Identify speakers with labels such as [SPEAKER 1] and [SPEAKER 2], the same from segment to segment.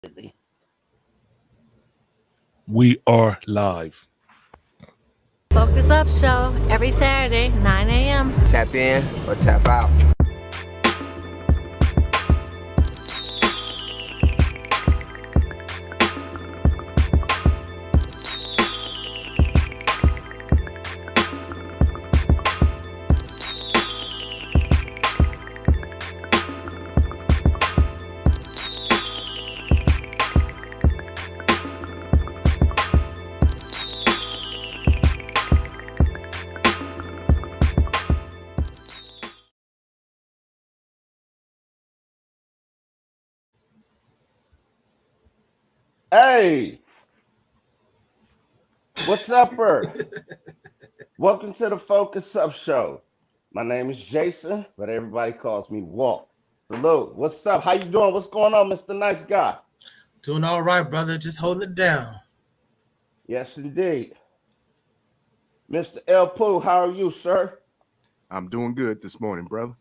[SPEAKER 1] Busy.
[SPEAKER 2] We are live.
[SPEAKER 3] Focus Up Show every Saturday, 9 a.m.
[SPEAKER 4] Tap in or tap out.
[SPEAKER 1] Hey, what's upper? Welcome to the Focus Up Show. My name is Jason, but everybody calls me Walt. Salute. What's up? How you doing? What's going on, Mr. Nice Guy?
[SPEAKER 5] Doing all right, brother. Just holding it down.
[SPEAKER 1] Yes, indeed. Mr. El Pooh, how are you, sir?
[SPEAKER 2] I'm doing good this morning, brother.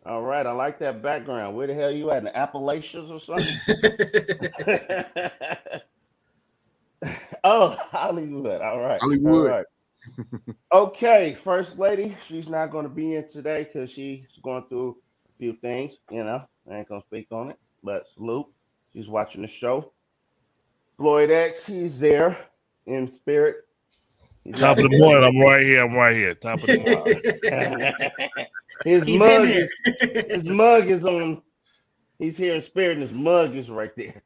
[SPEAKER 1] All right, I like that background. Where the hell you at? In the Appalachians or something? Oh, Hollywood. All right. All
[SPEAKER 2] Hollywood.
[SPEAKER 1] right. Okay, First Lady, she's not going to be in today because she's going through a few things. I ain't going to speak on it, but salute. She's watching the show. Floyd X, he's there in spirit. He's
[SPEAKER 2] Top of the
[SPEAKER 1] actually
[SPEAKER 2] morning. I'm right here. I'm right here. Top of the morning.
[SPEAKER 1] his
[SPEAKER 5] He's
[SPEAKER 1] mug
[SPEAKER 5] in
[SPEAKER 1] is his mug is on. He's here in spirit, and his mug is right there.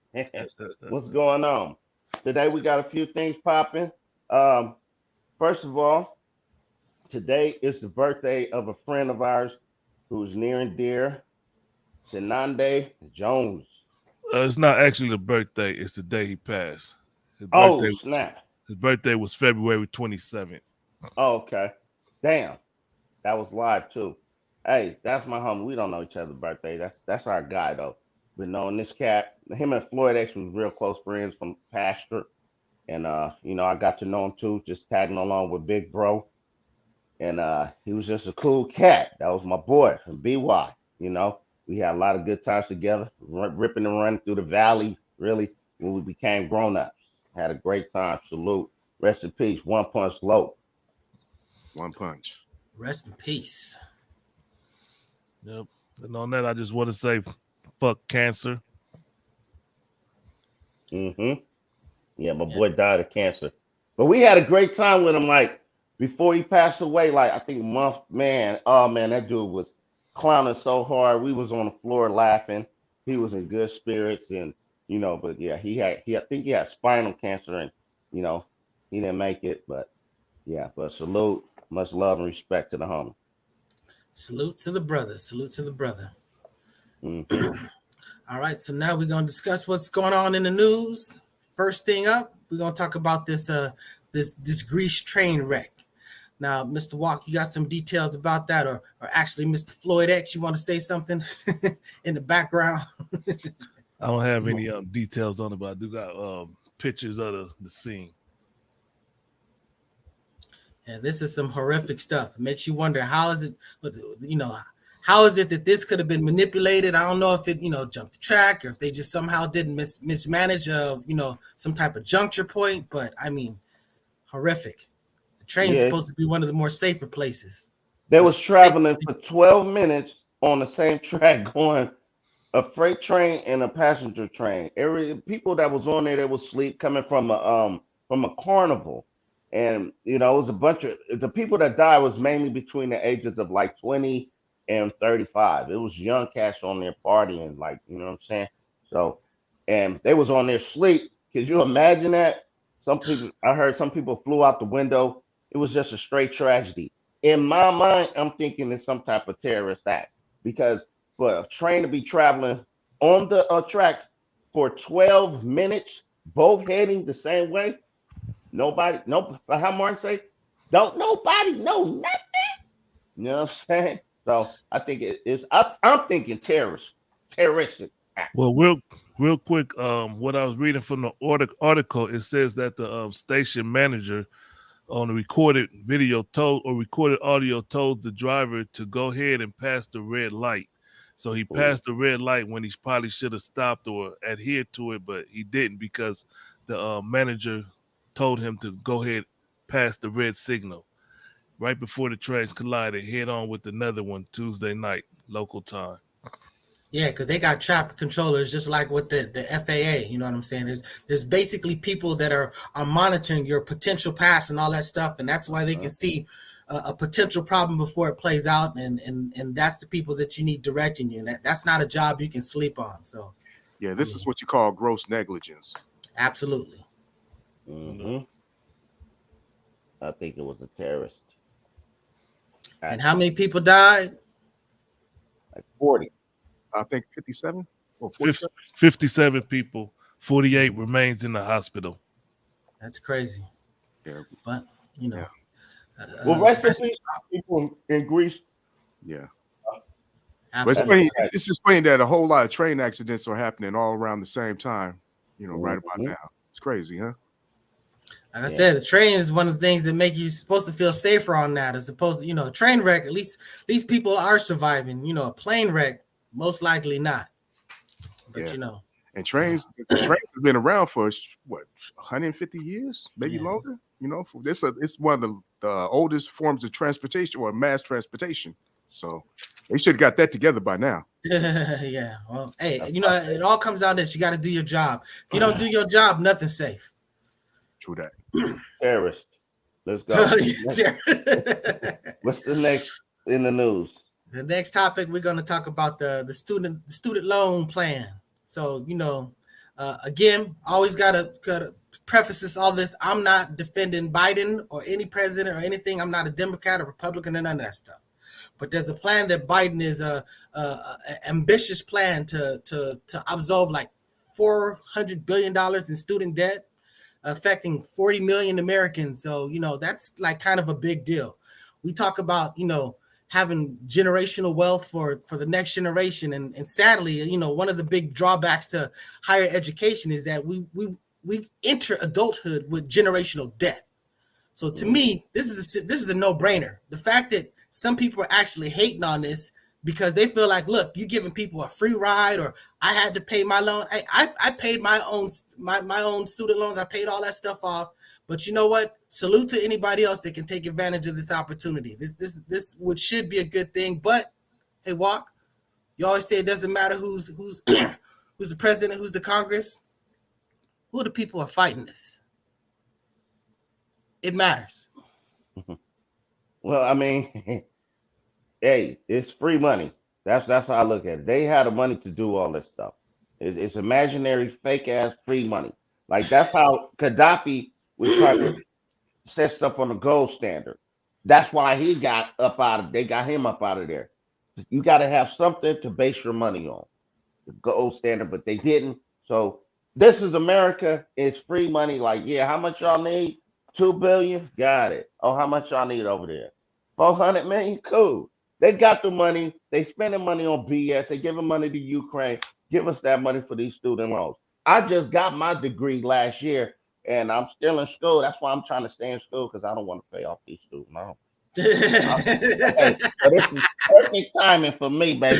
[SPEAKER 1] What's going on? Today we got a few things popping. Um, First of all, today is the birthday of a friend of ours who's near and dear, Senande Jones.
[SPEAKER 2] It's not actually the birthday. It's the day he passed. His
[SPEAKER 1] Oh,
[SPEAKER 2] birthday was
[SPEAKER 1] snap.
[SPEAKER 2] his birthday was February 27th.
[SPEAKER 1] Oh, okay. Damn. That was live too. Hey, that's my homie. We don't know each other's birthday. That's our guy though. Been knowing this cat. Him and Floyd X was real close friends from Pastor. And I got to know him too, just tagging along with Big Bro. And he was just a cool cat. That was my boy from BY. We had a lot of good times together, ripping and running through the valley, really, when we became grown ups. Had a great time. Salute. Rest in peace. One punch low.
[SPEAKER 2] One punch.
[SPEAKER 5] Rest in peace.
[SPEAKER 2] Yep. And on that, I just want to say, fuck cancer.
[SPEAKER 1] Hmm. Yeah, my
[SPEAKER 5] Yeah.
[SPEAKER 1] boy died of cancer. But we had a great time with him. Like before he passed away, like I think month, man, oh man, that dude was clowning so hard. We was on the floor laughing. He was in good spirits, and but yeah, I think he had spinal cancer, and you know, he didn't make it. But yeah, but salute, much love and respect to the homie.
[SPEAKER 5] Salute to the brother. Salute to the brother.
[SPEAKER 1] Hmm.
[SPEAKER 5] All right, so now we're gonna discuss what's going on in the news. First thing up, we're gonna talk about this Greece train wreck. Now, Mr. Walk, you got some details about that, or actually, Mr. Floyd X, you want to say something in the background?
[SPEAKER 2] I don't have any details on it, but I do got pictures of the scene.
[SPEAKER 5] And this is some horrific stuff. It makes you wonder how is it, you know, how is it that this could have been manipulated? I don't know if it, jumped the track or if they just somehow didn't mismanage some type of juncture point. But I mean, horrific. The train's
[SPEAKER 1] Yeah,
[SPEAKER 5] supposed to be one of the more safer places.
[SPEAKER 1] they
[SPEAKER 5] Or
[SPEAKER 1] was traveling for 12 minutes on the same track going a freight train and a passenger train. Every people that was on there, they was sleep coming from a carnival, and it was a bunch of the people that died was mainly between the ages of like 20 and 35. It was young cats on there partying, like what I'm saying. So, and they was on their sleep. Could you imagine that? I heard some people flew out the window. It was just a straight tragedy. In my mind, I'm thinking it's some type of terrorist act because for a train to be traveling on the tracks for 12 minutes, both heading the same way. Nobody, no, how Martin say, don't nobody know nothing. You know what I'm saying? So I think it is. I'm thinking terroristic act.
[SPEAKER 2] Well, real quick, what I was reading from the article, it says that the station manager on the recorded video told or recorded audio told the driver to go ahead and pass the red light. So he passed the red light when he probably should have stopped or adhered to it, but he didn't because the manager told him to go ahead past the red signal. Right before the trains collided head on with another one Tuesday night, local time.
[SPEAKER 5] Yeah, because they got traffic controllers just like with the FAA. You know what I'm saying? There's basically people that are monitoring your potential pass and all that stuff, and that's why they can see a potential problem before it plays out, and that's the people that you need directing you. And that's not a job you can sleep on. So
[SPEAKER 6] yeah, this is what you call gross negligence.
[SPEAKER 5] absolutely.
[SPEAKER 1] Mm-hmm. I think it was a terrorist.
[SPEAKER 5] And how many people died?
[SPEAKER 1] Like 40.
[SPEAKER 6] I think 57 or 47.
[SPEAKER 2] 57 people, 48 remains in the hospital.
[SPEAKER 5] That's crazy.
[SPEAKER 6] Yeah.
[SPEAKER 5] But, you know.
[SPEAKER 6] Yeah.
[SPEAKER 1] Well, rest in peace, people in Greece.
[SPEAKER 6] Yeah.
[SPEAKER 5] But
[SPEAKER 6] it's just funny that a whole lot of train accidents are happening all around the same time, you know, right about now. It's crazy, huh?
[SPEAKER 5] Like I said, the train is one of the things that make you supposed to feel safer on that, as opposed to, you know, a train wreck. At least people are surviving. You know, a plane wreck, most likely not. But you know,
[SPEAKER 6] and trains have been around for what 150 years, maybe longer. You know, it's one of the oldest forms of transportation or mass transportation. So they should have got that together by now.
[SPEAKER 5] Yeah. Well, hey, you know, it all comes down to this. You got to do your job. If you don't do your job, nothing's safe.
[SPEAKER 6] True that.
[SPEAKER 1] Terrorist. Let's go. What's the next in the news?
[SPEAKER 5] The next topic, we're going to talk about the student loan plan. So, you know, again, always got to preface all this. I'm not defending Biden or any president or anything. I'm not a Democrat or Republican or none of that stuff. But there's a plan that Biden is a ambitious plan to absolve like $400 billion in student debt, affecting 40 million Americans. So, you know, that's like kind of a big deal. We talk about, you know, having generational wealth for the next generation. And sadly, you know, one of the big drawbacks to higher education is that we enter adulthood with generational debt. So to me, this is a no-brainer. The fact that some people are actually hating on this because they feel like, look, you're giving people a free ride, or I had to pay my loan. I paid my own student loans. I paid all that stuff off. But you know what? Salute to anybody else that can take advantage of this opportunity. This should be a good thing. But hey, Walk, you always say it doesn't matter who's who's the president, who's the Congress. Who are the people who are fighting this? It matters.
[SPEAKER 1] Well, I mean, hey, it's free money. That's how I look at it. They had the money to do all this stuff. It's imaginary, fake ass free money. Like that's how Gaddafi was trying to set stuff on the gold standard. That's why he got up out of. They got him up out of there. You got to have something to base your money on, the gold standard. But they didn't. So this is America. It's free money. Like, yeah, how much y'all need? 2 billion, got it. Oh, how much y'all need over there? 400 million, cool. They got the money. They spending money on BS. They giving money to Ukraine. Give us that money for these student loans. I just got my degree last year, and I'm still in school. That's why I'm trying to stay in school, because I don't want to pay off these student loans. Hey, so this is perfect timing for me, baby.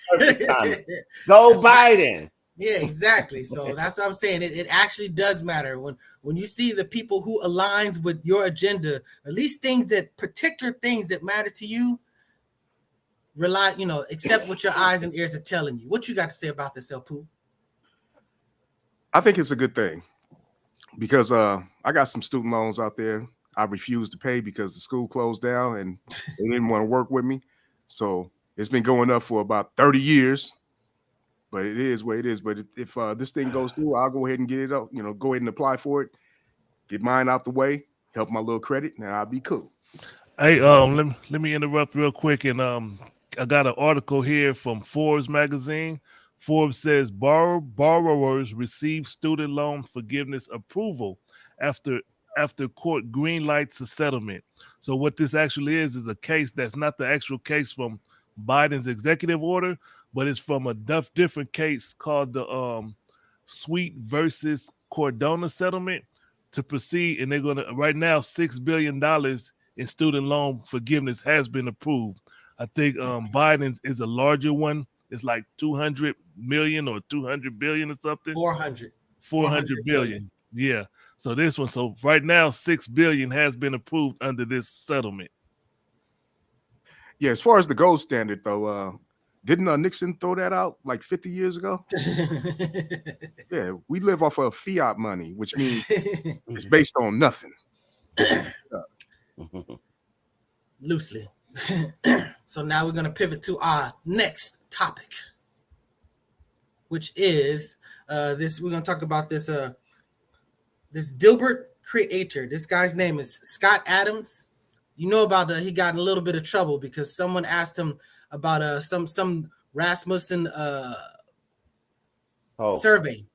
[SPEAKER 1] Perfect timing. Go Biden.
[SPEAKER 5] Yeah, exactly. So that's what I'm saying. It actually does matter when you see the people who aligns with your agenda, at least particular things that matter to you. Accept what your eyes and ears are telling you. What you got to say about this, El Pooh?
[SPEAKER 6] I think it's a good thing because I got some student loans out there. I refused to pay because the school closed down and they didn't want to work with me. So it's been going up for about 30 years. But it is what it is. But if this thing goes through, I'll go ahead and get it up. You know, go ahead and apply for it, get mine out the way, help my little credit, and I'll be cool.
[SPEAKER 2] Hey, let me interrupt real quick, and I got an article here from Forbes magazine. Forbes says borrowers receive student loan forgiveness approval after court green lights a settlement. So what this actually is a case that's not the actual case from Biden's executive order, but it's from a different case called the Sweet versus Cordona settlement to proceed. And they're going to, right now, $6 billion in student loan forgiveness has been approved. I think Biden's is a larger one it's like 200 million or 200 billion or something.
[SPEAKER 5] 400
[SPEAKER 2] billion. Yeah. So this one, so right now, 6 billion has been approved under this settlement.
[SPEAKER 6] Yeah, as far as the gold standard, though, didn't Nixon throw that out like 50 years ago? Yeah, we live off of fiat money, which means it's based on nothing.
[SPEAKER 5] Loosely. So now we're going to pivot to our next topic, which is this. We're going to talk about this this Dilbert creator. This guy's name is Scott Adams. You know about he got in a little bit of trouble because someone asked him about some Rasmussen survey.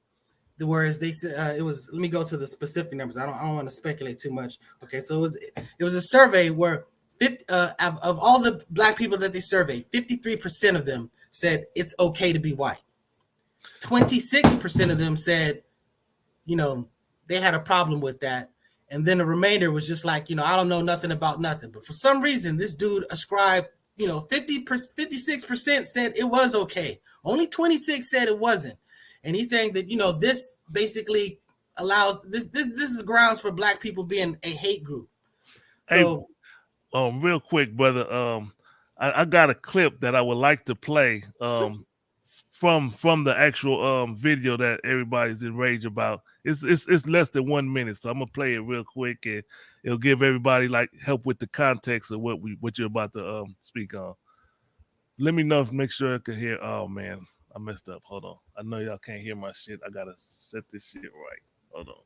[SPEAKER 5] Whereas they said it was. Let me go to the specific numbers. I don't want to speculate too much. Okay, so it was a survey where 50 of all the black people that they surveyed, 53% of them said it's okay to be white. 26% of them said, they had a problem with that. And then the remainder was just like, I don't know nothing about nothing. But for some reason, this dude ascribed, 56% said it was okay. Only 26 said it wasn't. And he's saying that, this basically allows this is grounds for black people being a hate group. So,
[SPEAKER 2] hey, real quick, brother, I got a clip that I would like to play from the actual video that everybody's enraged about. It's less than 1 minute, so I'm gonna play it real quick, and it'll give everybody help with the context of what you're about to speak on. Let me know make sure I can hear. Oh man, I messed up. Hold on. I know y'all can't hear my shit. I gotta set this shit right. Hold on.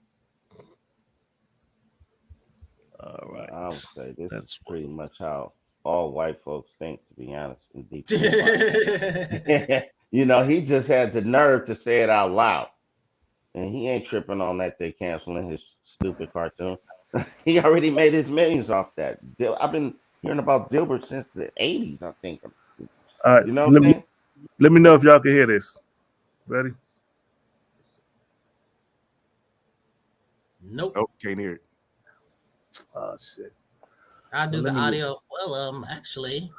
[SPEAKER 2] All right.
[SPEAKER 1] I would say this is pretty much how all white folks think, to be honest. He just had the nerve to say it out loud. And he ain't tripping on that they canceling his stupid cartoon. He already made his millions off that. I've been hearing about Dilbert since the 80s, I think.
[SPEAKER 2] All right, let me know if y'all can hear this. Ready?
[SPEAKER 5] Nope.
[SPEAKER 6] Can't hear it.
[SPEAKER 2] Oh shit.
[SPEAKER 5] I'll do the audio. Well, actually.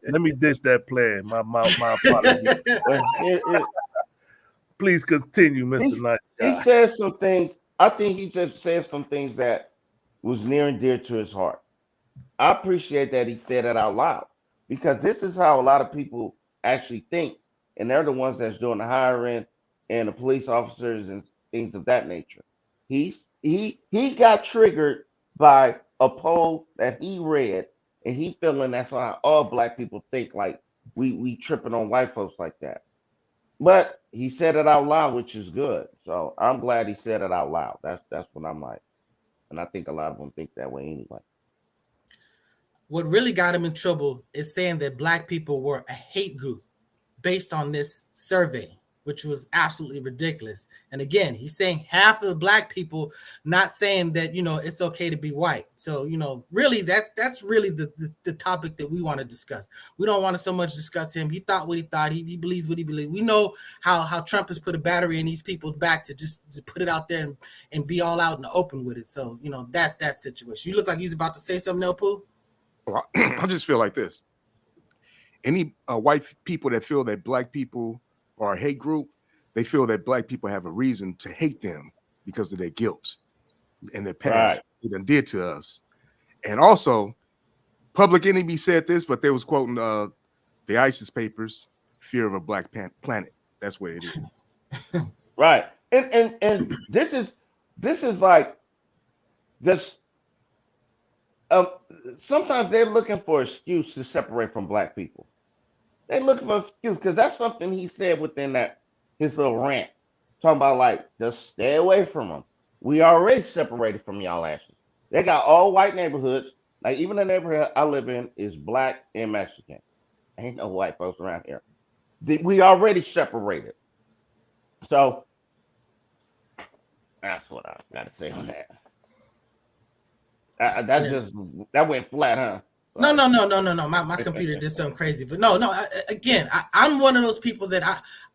[SPEAKER 2] Let me ditch that plan. My apologies. Please continue, Mr. Knight.
[SPEAKER 1] He said some things. I think he just said some things that was near and dear to his heart. I appreciate that he said it out loud, because this is how a lot of people actually think, and they're the ones that's doing the hiring and the police officers and things of that nature. He got triggered by a poll that he read, and he feeling that's how all black people think, like we tripping on white folks like that. But he said it out loud, which is good. So I'm glad he said it out loud. That's what I'm like. And I think a lot of them think that way anyway.
[SPEAKER 5] What really got him in trouble is saying that black people were a hate group based on this survey, which was absolutely ridiculous. And again, he's saying half of the black people, not saying that, it's okay to be white. So, really, that's really the topic that we want to discuss. We don't want to so much discuss him. He thought what he thought. He believes what he believes. We know how Trump has put a battery in these people's back to just put it out there and be all out in the open with it. So, that's that situation. You look like he's about to say something, El Pooh.
[SPEAKER 6] Well, I just feel like this. Any white people that feel that black people are a hate group, they feel that black people have a reason to hate them because of their guilt and their past. Right. They done did to us. And also, Public Enemy said this, but they was quoting the ISIS papers, Fear of a Black Planet. That's what it is.
[SPEAKER 1] Right. And this is like just sometimes they're looking for an excuse to separate from black people. They're looking for an excuse because that's something he said within his little rant, talking about just stay away from them. We already separated from y'all asses. They got all white neighborhoods. Like even the neighborhood I live in is black and Mexican. Ain't no white folks around here. We already separated. So that's what I got to say on that. That went flat, huh?
[SPEAKER 5] Sorry. No. My computer did something crazy, but no. Again, I'm one of those people that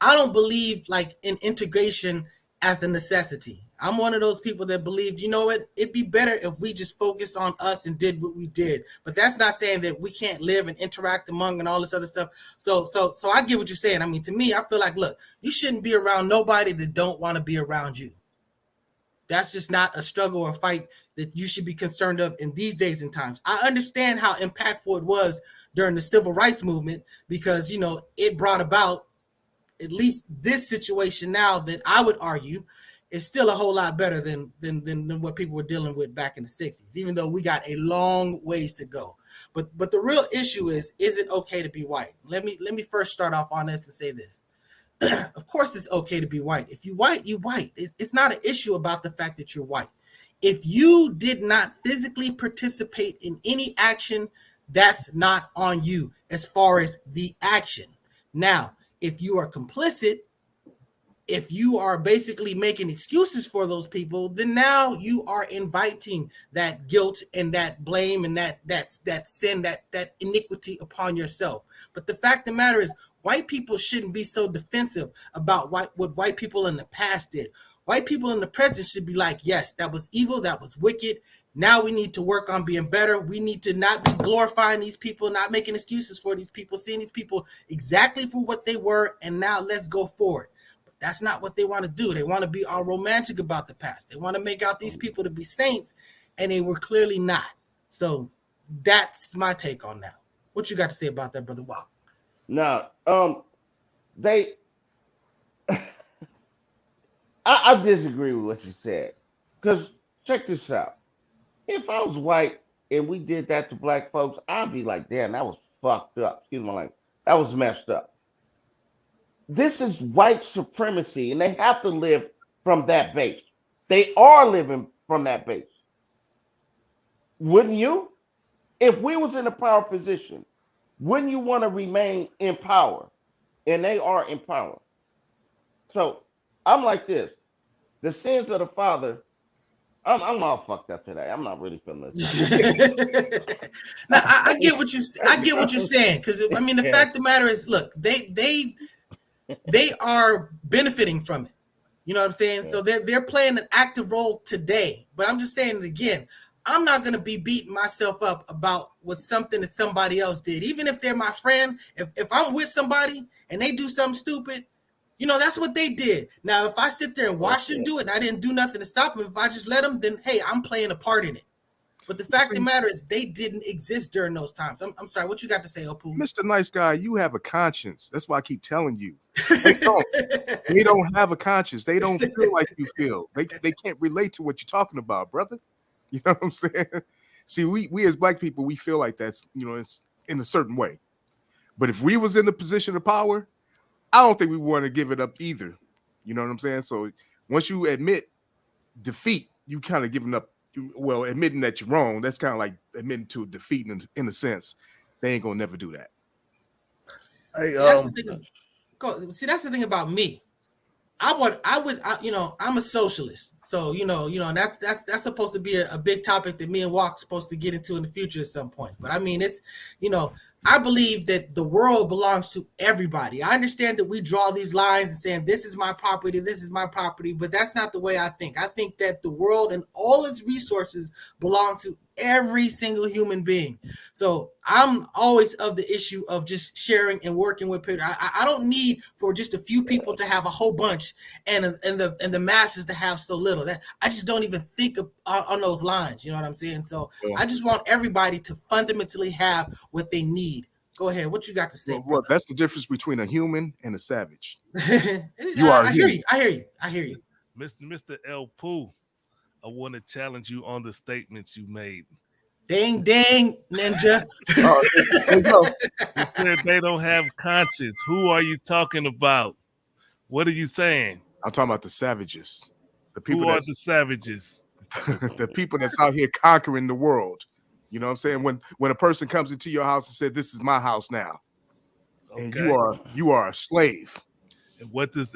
[SPEAKER 5] I don't believe in integration as a necessity. I'm one of those people that believe, you know what, it'd be better if we just focused on us and did what we did. But that's not saying that we can't live and interact among and all this other stuff. So I get what you're saying. I mean, to me, I feel like, look, you shouldn't be around nobody that don't want to be around you. That's just not a struggle or fight that you should be concerned of in these days and times. I understand how impactful it was during the civil rights movement because, you know, it brought about at least this situation now that I would argue is still a whole lot better than what people were dealing with back in the 60s, even though we got a long ways to go. But the real issue is it okay to be white? Let me first start off on this and say this. Of course it's okay to be white. If you white, you white. It's not an issue about the fact that you're white. If you did not physically participate in any action, that's not on you as far as the action. Now, if you are complicit, if you are basically making excuses for those people, then now you are inviting that guilt and that blame and that sin, that iniquity upon yourself. But the fact of the matter is, white people shouldn't be so defensive about what white people in the past did. White people in the present should be like, yes, that was evil, that was wicked. Now we need to work on being better. We need to not be glorifying these people, not making excuses for these people, seeing these people exactly for what they were, and now let's go forward. That's not what they want to do. They want to be all romantic about the past. They want to make out these people to be saints, and they were clearly not. So that's my take on that. What you got to say about that, Brother Walk?
[SPEAKER 1] Now, I disagree with what you said. Because check this out. If I was white and we did that to black folks, I'd be like, damn, that was fucked up. Excuse my language. That was messed up. This is white supremacy, and they have to live from that base. They are living from that base. Wouldn't you? If we was in a power position, wouldn't you want to remain in power? And they are in power. So I'm like this. The sins of the father, I'm all fucked up today. I'm not really feeling this.
[SPEAKER 5] Now I get what you're saying, because I mean the fact of the matter is, look, they are benefiting from it. You know what I'm saying? So they're playing an active role today. But I'm just saying it again. I'm not going to be beating myself up about what something that somebody else did. Even if they're my friend, if I'm with somebody and they do something stupid, you know, that's what they did. Now, if I sit there and watch them do it and I didn't do nothing to stop them, if I just let them, then, hey, I'm playing a part in it. But the fact of the matter is they didn't exist during those times. I'm sorry. What you got to say, Opu?
[SPEAKER 6] Mr. Nice Guy, you have a conscience. That's why I keep telling you. They don't have a conscience. They don't feel like you feel. They can't relate to what you're talking about, brother. You know what I'm saying? See, we as black people, we feel like that's, you know, it's in a certain way. But if we was in a position of power, I don't think we want to give it up either. You know what I'm saying? So once you admit defeat, you kind of giving up. Well, admitting that you're wrong, that's kind of like admitting to defeat in a sense. They ain't gonna never do that.
[SPEAKER 2] Hey,
[SPEAKER 5] that's the thing about me. You know, I'm a socialist. So, you know, and that's supposed to be a big topic that me and Walk's supposed to get into in the future at some point. But I mean, it's, you know, I believe that the world belongs to everybody. I understand that we draw these lines and saying, this is my property, but that's not the way I think. I think that the world and all its resources belong to every single human being. So I'm always of the issue of just sharing and working with people. I don't need for just a few people to have a whole bunch and the masses to have so little. That I just don't even think on those lines. You know what I'm saying? So I just want everybody to fundamentally have what they need. Go ahead. What you got to say?
[SPEAKER 6] Well, that's the difference between a human and a savage.
[SPEAKER 5] I hear you.
[SPEAKER 2] Mr. El Pooh, I want to challenge you on the statements you made.
[SPEAKER 5] Ding, ding, ninja.
[SPEAKER 2] You said they don't have conscience. Who are you talking about? What are you saying?
[SPEAKER 6] I'm talking about the savages. The people.
[SPEAKER 2] Who are the savages?
[SPEAKER 6] The people that's out here conquering the world. You know what I'm saying? When a person comes into your house and said, "This is my house now," and you are a slave.
[SPEAKER 2] And what does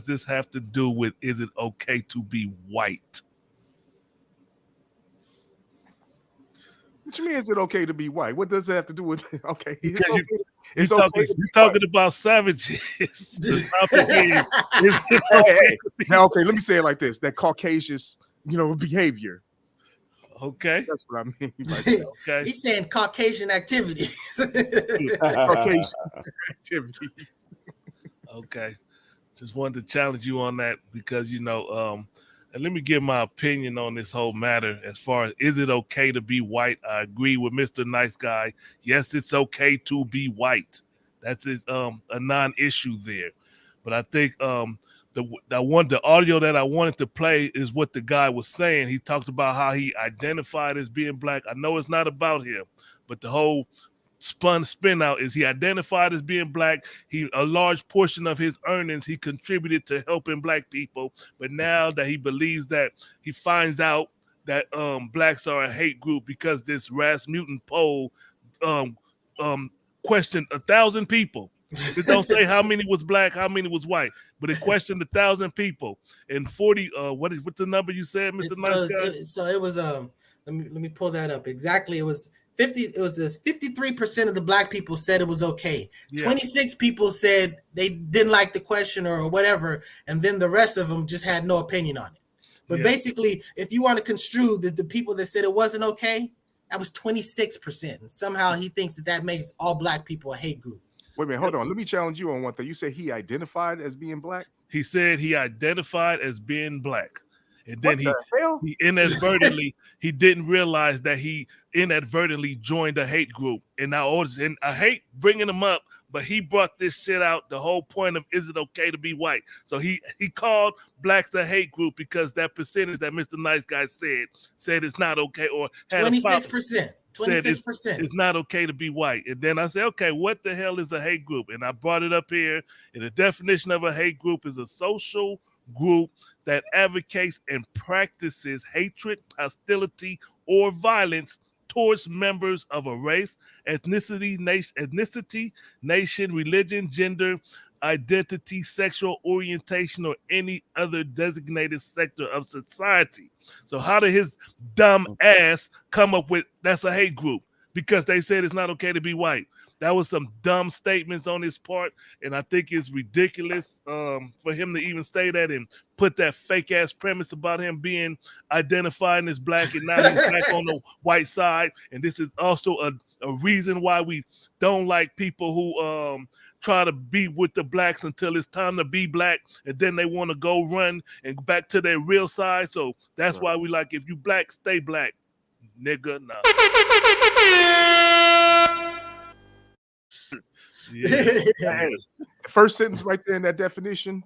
[SPEAKER 2] this have to do with? Is it okay to be white?
[SPEAKER 6] What you mean? Is it okay to be white? What does that have to do with? Okay,
[SPEAKER 2] Because
[SPEAKER 6] it's okay.
[SPEAKER 2] you're
[SPEAKER 6] It's okay.
[SPEAKER 2] you're talking about savages. The topic is it
[SPEAKER 6] Hey,
[SPEAKER 2] okay
[SPEAKER 6] hey.
[SPEAKER 2] to be
[SPEAKER 6] Now, okay, let me say it like this: that Caucasian, behavior.
[SPEAKER 2] okay?
[SPEAKER 6] That's what I mean. By that.
[SPEAKER 2] Okay.
[SPEAKER 5] He's saying Caucasian activities.
[SPEAKER 6] Caucasian activities.
[SPEAKER 2] Okay. Just wanted to challenge you on that because and let me give my opinion on this whole matter as far as is it okay to be white? I agree with Mr. Nice Guy. Yes, it's okay to be white. That's a non-issue there. But I think the audio that I wanted to play is what the guy was saying. He talked about how he identified as being black. I know it's not about him, but the whole spin out is he identified as being black. A large portion of his earnings he contributed to helping black people, but now that he believes that he finds out that blacks are a hate group because this Rasmussen poll questioned 1,000 people. It don't say how many was black, how many was white, but it questioned 1,000 people and 40. What's the number you said, Mr. Nice Guy?
[SPEAKER 5] So it was let me pull that up exactly. It was 50. It was 53% of the black people said it was okay. Yeah. 26 people said they didn't like the question or whatever, and then the rest of them just had no opinion on it. But basically, if you want to construe the people that said it wasn't okay, that was 26%. And somehow he thinks that makes all black people a hate group.
[SPEAKER 6] Wait a minute, hold on. Let me challenge you on one thing. You said he identified as being black?
[SPEAKER 2] He said he identified as being black. And then he inadvertently, he didn't realize that he inadvertently joined a hate group. And I hate bringing him up, but he brought this shit out. The whole point of is it okay to be white? So he called blacks a hate group because that percentage that Mr. Nice Guy said it's not okay, or had
[SPEAKER 5] 26%. 26%.
[SPEAKER 2] It's not okay to be white. And then I said, okay, what the hell is a hate group? And I brought it up here. And the definition of a hate group is a social group that advocates and practices hatred, hostility, or violence towards members of a race, ethnicity, nation, religion, gender, identity, sexual orientation, or any other designated sector of society. So how did his dumb ass come up with that's a hate group? Because they said it's not okay to be white. That was some dumb statements on his part, and I think it's ridiculous for him to even say that and put that fake ass premise about him being identifying as black and now he's back on the white side. And this is also a reason why we don't like people who try to be with the blacks until it's time to be black, and then they want to go run and back to their real side. So that's why we like, if you black, stay black, nigga. Nah.
[SPEAKER 6] The first sentence right there in that definition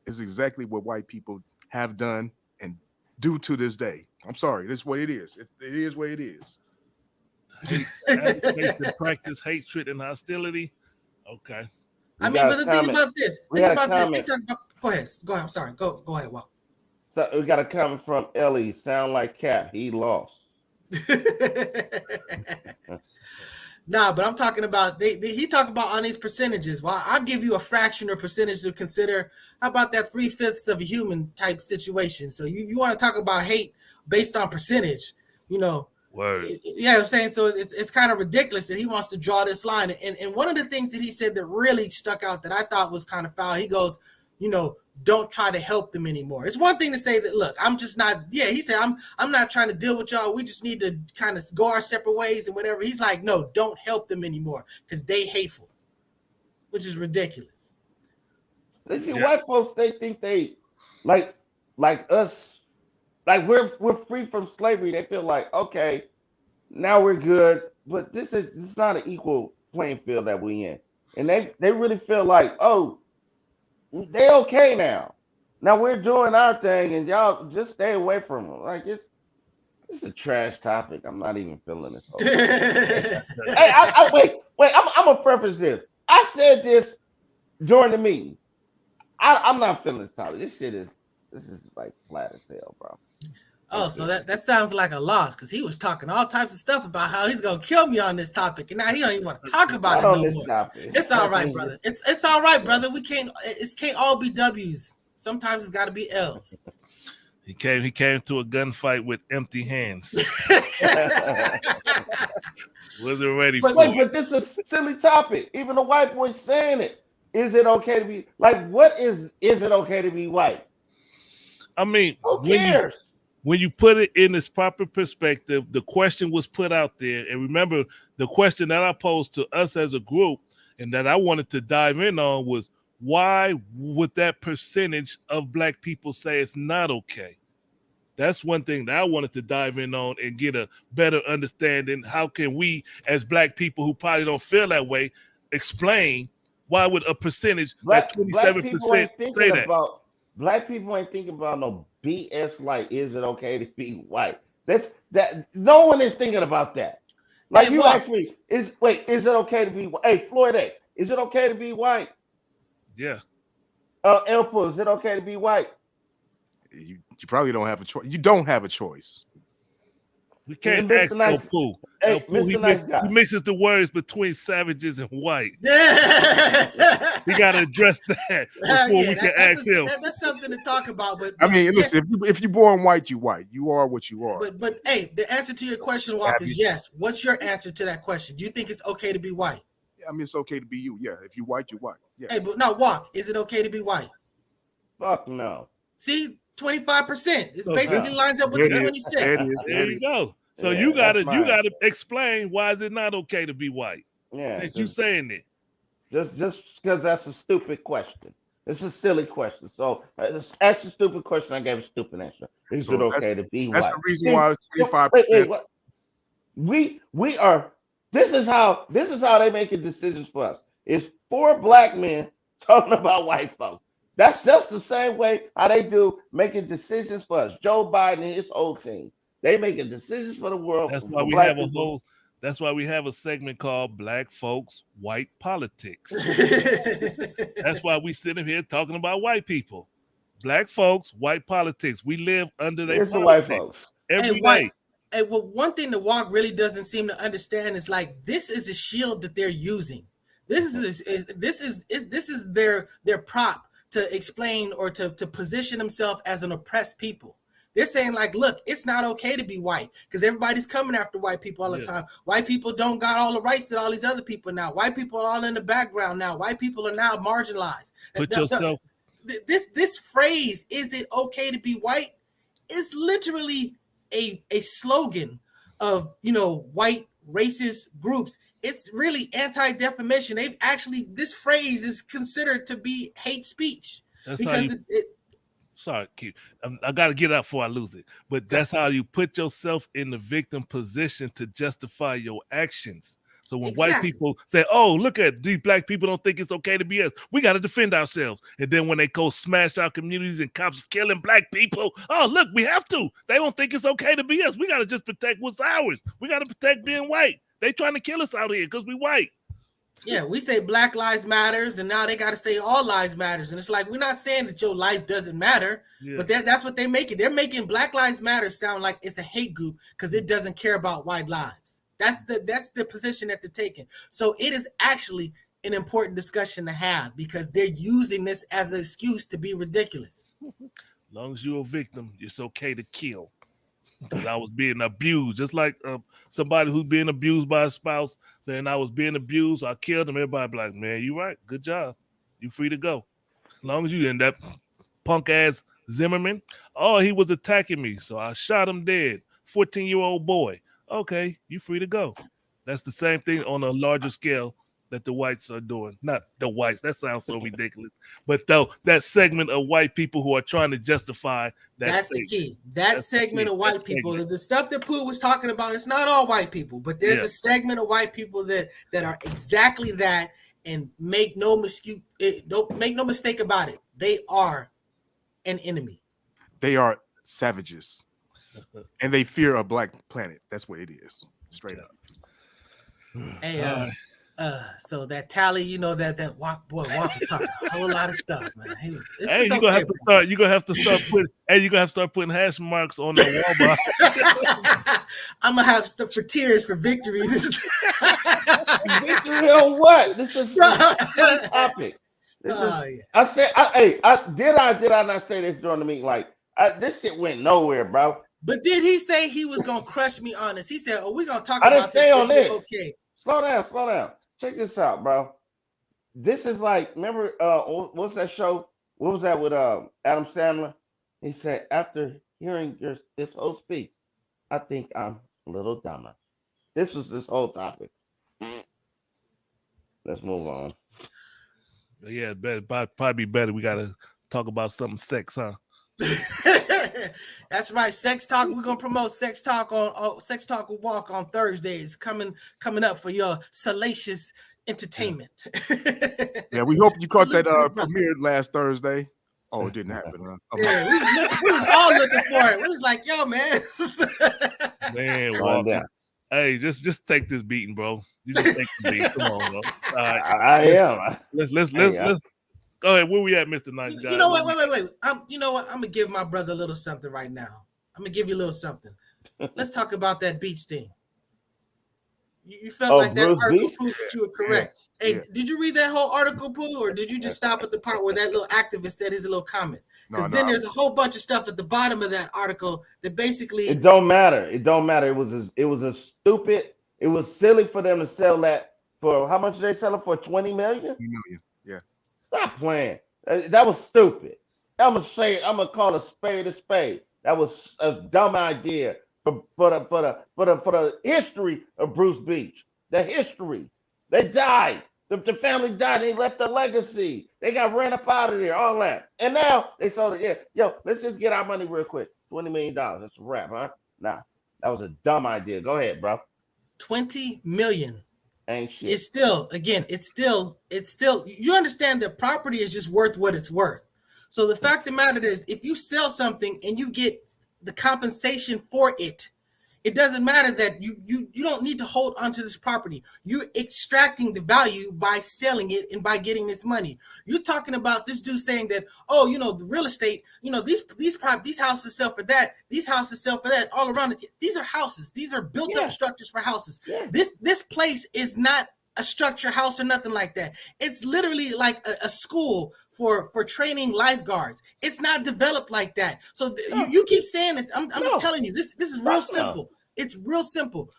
[SPEAKER 6] is exactly what white people have done and do to this day. I'm sorry, this is what it is. It is what it is.
[SPEAKER 2] Practice hatred and hostility. Okay.
[SPEAKER 5] I mean, but the thing about this, go ahead. I'm sorry. Go ahead. Wow.
[SPEAKER 1] So we got a comment from Ellie. Sound like Cap. He lost.
[SPEAKER 5] Nah, but I'm talking about he talked about on these percentages. Well, I'll give you a fraction or percentage to consider. How about that 3/5 of a human type situation? So you want to talk about hate based on percentage,
[SPEAKER 2] Word.
[SPEAKER 5] Yeah, I'm saying so. It's kind of ridiculous that he wants to draw this line. And one of the things that he said that really stuck out that I thought was kind of foul. He goes, don't try to help them anymore. It's one thing to say that, look, I'm just not. Yeah, he said I'm not trying to deal with y'all. We just need to kind of go our separate ways and whatever. He's like, no, don't help them anymore because they hateful, which is ridiculous.
[SPEAKER 1] They see white folks. They think they like us. Like we're free from slavery. They feel like, okay, now we're good. But this is not an equal playing field that we in. And they really feel like, oh, they okay now. Now we're doing our thing, and y'all just stay away from them. Like it's a trash topic. I'm not even feeling this. Hey, wait. I'm gonna preface this. I said this during the meeting. I'm not feeling this topic. This is like flat as hell, bro.
[SPEAKER 5] Oh, so that sounds like a loss because he was talking all types of stuff about how he's gonna kill me on this topic, and now he don't even want to talk about it no more. Topic. It's all right, brother. It's all right, brother. It can't all be W's. Sometimes it's got to be L's.
[SPEAKER 2] He came to a gunfight with empty hands. Wasn't ready for it.
[SPEAKER 1] But this is a silly topic. Even the white boy saying it. Is it okay to be like? What is it okay to be white?
[SPEAKER 2] I mean,
[SPEAKER 1] who cares?
[SPEAKER 2] When you put it in its proper perspective, the question was put out there. And remember, the question that I posed to us as a group and that I wanted to dive in on was, why would that percentage of black people say it's not okay? That's one thing that I wanted to dive in on and get a better understanding. How can we, as black people who probably don't feel that way, explain why would a percentage that 27% say that?
[SPEAKER 1] Black people ain't thinking about no BS like, is it okay to be white? That no one is thinking about that. Like, hey, you ask me, is it okay to be white? Hey, Floyd X, is it okay to be white?
[SPEAKER 2] Yeah.
[SPEAKER 1] Elpo, is it okay to be white?
[SPEAKER 6] You probably don't have a choice. You don't have a choice.
[SPEAKER 2] We can't ask Elpo.
[SPEAKER 1] Hey, Mr.
[SPEAKER 2] He mixes the words between savages and white.
[SPEAKER 5] Yeah.
[SPEAKER 2] We got to address that before we can ask him.
[SPEAKER 5] That's something to talk about. But
[SPEAKER 6] I mean, listen, if you're born white, you white. You are what you are.
[SPEAKER 5] But hey, the answer to your question, Walk, is yes. What's your answer to that question? Do you think it's okay to be white?
[SPEAKER 6] Yeah, I mean, it's okay to be you. Yeah, if you're white, you're white. Yes.
[SPEAKER 5] Hey, but now, Walk, is it okay to be white?
[SPEAKER 1] Fuck no.
[SPEAKER 5] See, 25%. It's basically lines up with the 26.
[SPEAKER 2] There you go. So you gotta explain why is it not okay to be white?
[SPEAKER 1] Yeah,
[SPEAKER 2] since you saying it.
[SPEAKER 1] Just because that's a stupid question. It's a silly question. So ask a stupid question. I gave a stupid answer. Is it okay to be white?
[SPEAKER 6] That's the reason why it's 25%.
[SPEAKER 1] We are. This is how they making decisions for us. It's 4 black men talking about white folks. That's just the same way how they do making decisions for us. Joe Biden and his whole team. They making decisions for the world.
[SPEAKER 2] That's why we have people. That's why we have a segment called Black Folks, White Politics. That's why we sitting here talking about white people. Black folks, white politics. We live under their politics.
[SPEAKER 1] White folks.
[SPEAKER 2] Every day.
[SPEAKER 5] And one thing the Walk really doesn't seem to understand is like, this is a shield that they're using. This is their prop to explain or to position themselves as an oppressed people. They're saying like, look, it's not okay to be white because everybody's coming after white people all the time. White people don't got all the rights that all these other people now. White people are all in the background now. White people are now marginalized. This phrase, is it okay to be white, is literally a slogan of, white racist groups. It's really anti-defamation. This phrase is considered to be hate speech.
[SPEAKER 2] That's because sorry, Q. I got to get out before I lose it. But that's how you put yourself in the victim position to justify your actions. So when white people say, oh, look at these black people don't think it's okay to be us, we got to defend ourselves. And then when they go smash our communities and cops killing black people, oh, look, we have to. They don't think it's okay to be us. We got to just protect what's ours. We got to protect being white. They trying to kill us out here because we white.
[SPEAKER 5] Yeah, we say Black Lives Matters, and now they got to say all lives matters. And it's like, we're not saying that your life doesn't matter, but that's what they make it. They're making Black Lives Matter sound like it's a hate group because it doesn't care about white lives. That's the position that they're taking. So it is actually an important discussion to have because they're using this as an excuse to be ridiculous.
[SPEAKER 2] As long as you're a victim, it's okay to kill. Because I was being abused, just like somebody who's being abused by a spouse saying I was being abused, so I killed him. Everybody be like, man, you right, good job, you free to go. As long as you end up punk ass Zimmerman, oh, he was attacking me, so I shot him dead. 14-year-old boy, okay, you free to go. That's the same thing on a larger scale that the whites are doing. Not the whites, that sounds so ridiculous. But though that segment of white people who are trying to justify
[SPEAKER 5] that's the key. That segment of white people, the stuff that Pooh was talking about, it's not all white people, but there's a segment of white people that are exactly that, and make no mistake about it. They are an enemy.
[SPEAKER 6] They are savages. And they fear a black planet. That's what it is. Straight up.
[SPEAKER 5] Hey, so that tally, that Walk was talking a whole lot of stuff, man.
[SPEAKER 2] You're gonna have to start putting hash marks on the wall bar.
[SPEAKER 5] I'm gonna have stuff for tears for victories.
[SPEAKER 1] Victory on what? This is a topic. I said, did I not say this during the meeting? Like, This shit went nowhere, bro.
[SPEAKER 5] But did he say he was gonna crush me on this? He said, "Oh, we're gonna talk
[SPEAKER 1] I didn't
[SPEAKER 5] about this.
[SPEAKER 1] say on
[SPEAKER 5] Is it
[SPEAKER 1] this.
[SPEAKER 5] okay?"
[SPEAKER 1] Slow down. Check this out, bro. This is like, remember, what's that show? What was that with Adam Sandler? He said, after hearing this whole speech, I think I'm a little dumber. This was this whole topic. Let's move on.
[SPEAKER 2] Yeah, better probably be better. We gotta talk about something sex, huh?
[SPEAKER 5] That's right. Sex talk. We're gonna promote sex talk on Sex Talk will Walk on Thursdays. Coming up for your salacious entertainment.
[SPEAKER 6] Yeah, we hope you caught that
[SPEAKER 5] Salute to the brother.
[SPEAKER 6] premiere last Thursday. Oh, it didn't happen, huh? Okay.
[SPEAKER 5] Yeah, we was all looking for it. We was like, yo, man.
[SPEAKER 2] Man,
[SPEAKER 1] Calm
[SPEAKER 2] Walker.
[SPEAKER 1] down.
[SPEAKER 2] Hey, just take this beating, bro. You just take the beat. Come on, bro. All right.
[SPEAKER 1] I am.
[SPEAKER 2] Let's go ahead. Where we at, Mr. Nice Guy?
[SPEAKER 5] You know what? Wait. You know what? I'm gonna give my brother a little something right now. I'm gonna give you a little something. Let's talk about that beach thing. You felt like that
[SPEAKER 1] Bruce
[SPEAKER 5] article
[SPEAKER 1] Beach?
[SPEAKER 5] proved that you were correct.
[SPEAKER 6] Yeah.
[SPEAKER 5] Hey,
[SPEAKER 6] Yeah.
[SPEAKER 5] Did you read that whole article, Pooh, or did you just stop at the part where that little activist said his little comment? Because then there's a whole bunch of stuff at the bottom of that article that basically
[SPEAKER 1] It don't matter. It was a stupid. It was silly for them to sell that for how much did they sell it for? 20 million?
[SPEAKER 6] 20 million. Yeah.
[SPEAKER 1] Stop playing. That was stupid. I'm gonna call a spade a spade. That was a dumb idea for the history of Bruce Beach. The history. They died. The family died. They left a legacy. They got ran up out of there. All that. And now they sold it. Yeah. Yo, let's just get our money real quick. $20 million. That's a wrap, huh? Nah. That was a dumb idea. Go ahead, bro.
[SPEAKER 5] 20 million.
[SPEAKER 1] Ain't shit.
[SPEAKER 5] It's still you understand that property is just worth what it's worth. So the fact of the matter is, if you sell something and you get the compensation for it, it doesn't matter that you don't need to hold onto this property. You're extracting the value by selling it and by getting this money. You're talking about this dude saying that, oh, the real estate, these houses sell for that, these houses sell for that, all around it. These are houses. These are built up structures for houses.
[SPEAKER 1] Yeah.
[SPEAKER 5] This place is not a structure house or nothing like that. It's literally like a school for training lifeguards. It's not developed like that. So you keep saying this. I'm just telling you, this is real simple. It's real simple.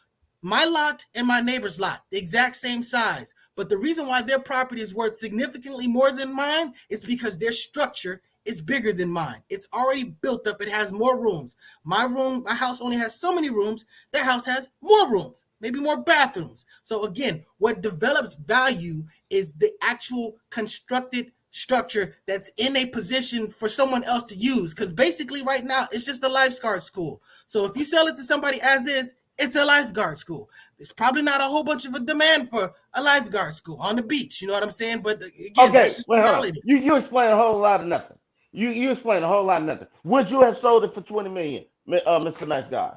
[SPEAKER 5] My lot and my neighbor's lot, the exact same size. But the reason why their property is worth significantly more than mine is because their structure is bigger than mine. It's already built up. It has more rooms. My house only has so many rooms. Their house has more rooms, maybe more bathrooms. So again, what develops value is the actual constructed structure that's in a position for someone else to use. Because basically right now, it's just a lifeguard school. So if you sell it to somebody as is, it's a lifeguard school. There's probably not a whole bunch of a demand for a lifeguard school on the beach. You know what I'm saying? But again,
[SPEAKER 1] Okay,
[SPEAKER 5] that's just reality.
[SPEAKER 1] You explain a whole lot of nothing. You explain a whole lot of nothing. Would you have sold it for 20 million, Mr. Nice Guy?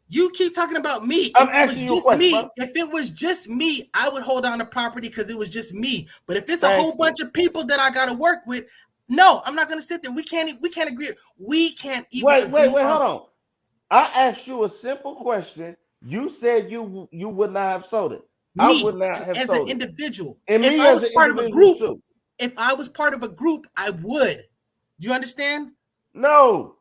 [SPEAKER 5] You keep talking about me.
[SPEAKER 1] I'm asking you a question, bro.
[SPEAKER 5] If it was just me, I would hold on to property because it was just me. But if it's a whole bunch of people that I got to work with, no, I'm not going to sit there. We can't agree. We can't even
[SPEAKER 1] Wait,
[SPEAKER 5] agree
[SPEAKER 1] hold on. I asked you a simple question. You said you would not have sold it. I would not have
[SPEAKER 5] as
[SPEAKER 1] sold
[SPEAKER 5] an
[SPEAKER 1] it.
[SPEAKER 5] individual.
[SPEAKER 1] And
[SPEAKER 5] if
[SPEAKER 1] me
[SPEAKER 5] I
[SPEAKER 1] as
[SPEAKER 5] was
[SPEAKER 1] an
[SPEAKER 5] part of a
[SPEAKER 1] individual
[SPEAKER 5] group,
[SPEAKER 1] too.
[SPEAKER 5] if I was part of a group, I would. Do you understand?
[SPEAKER 1] No.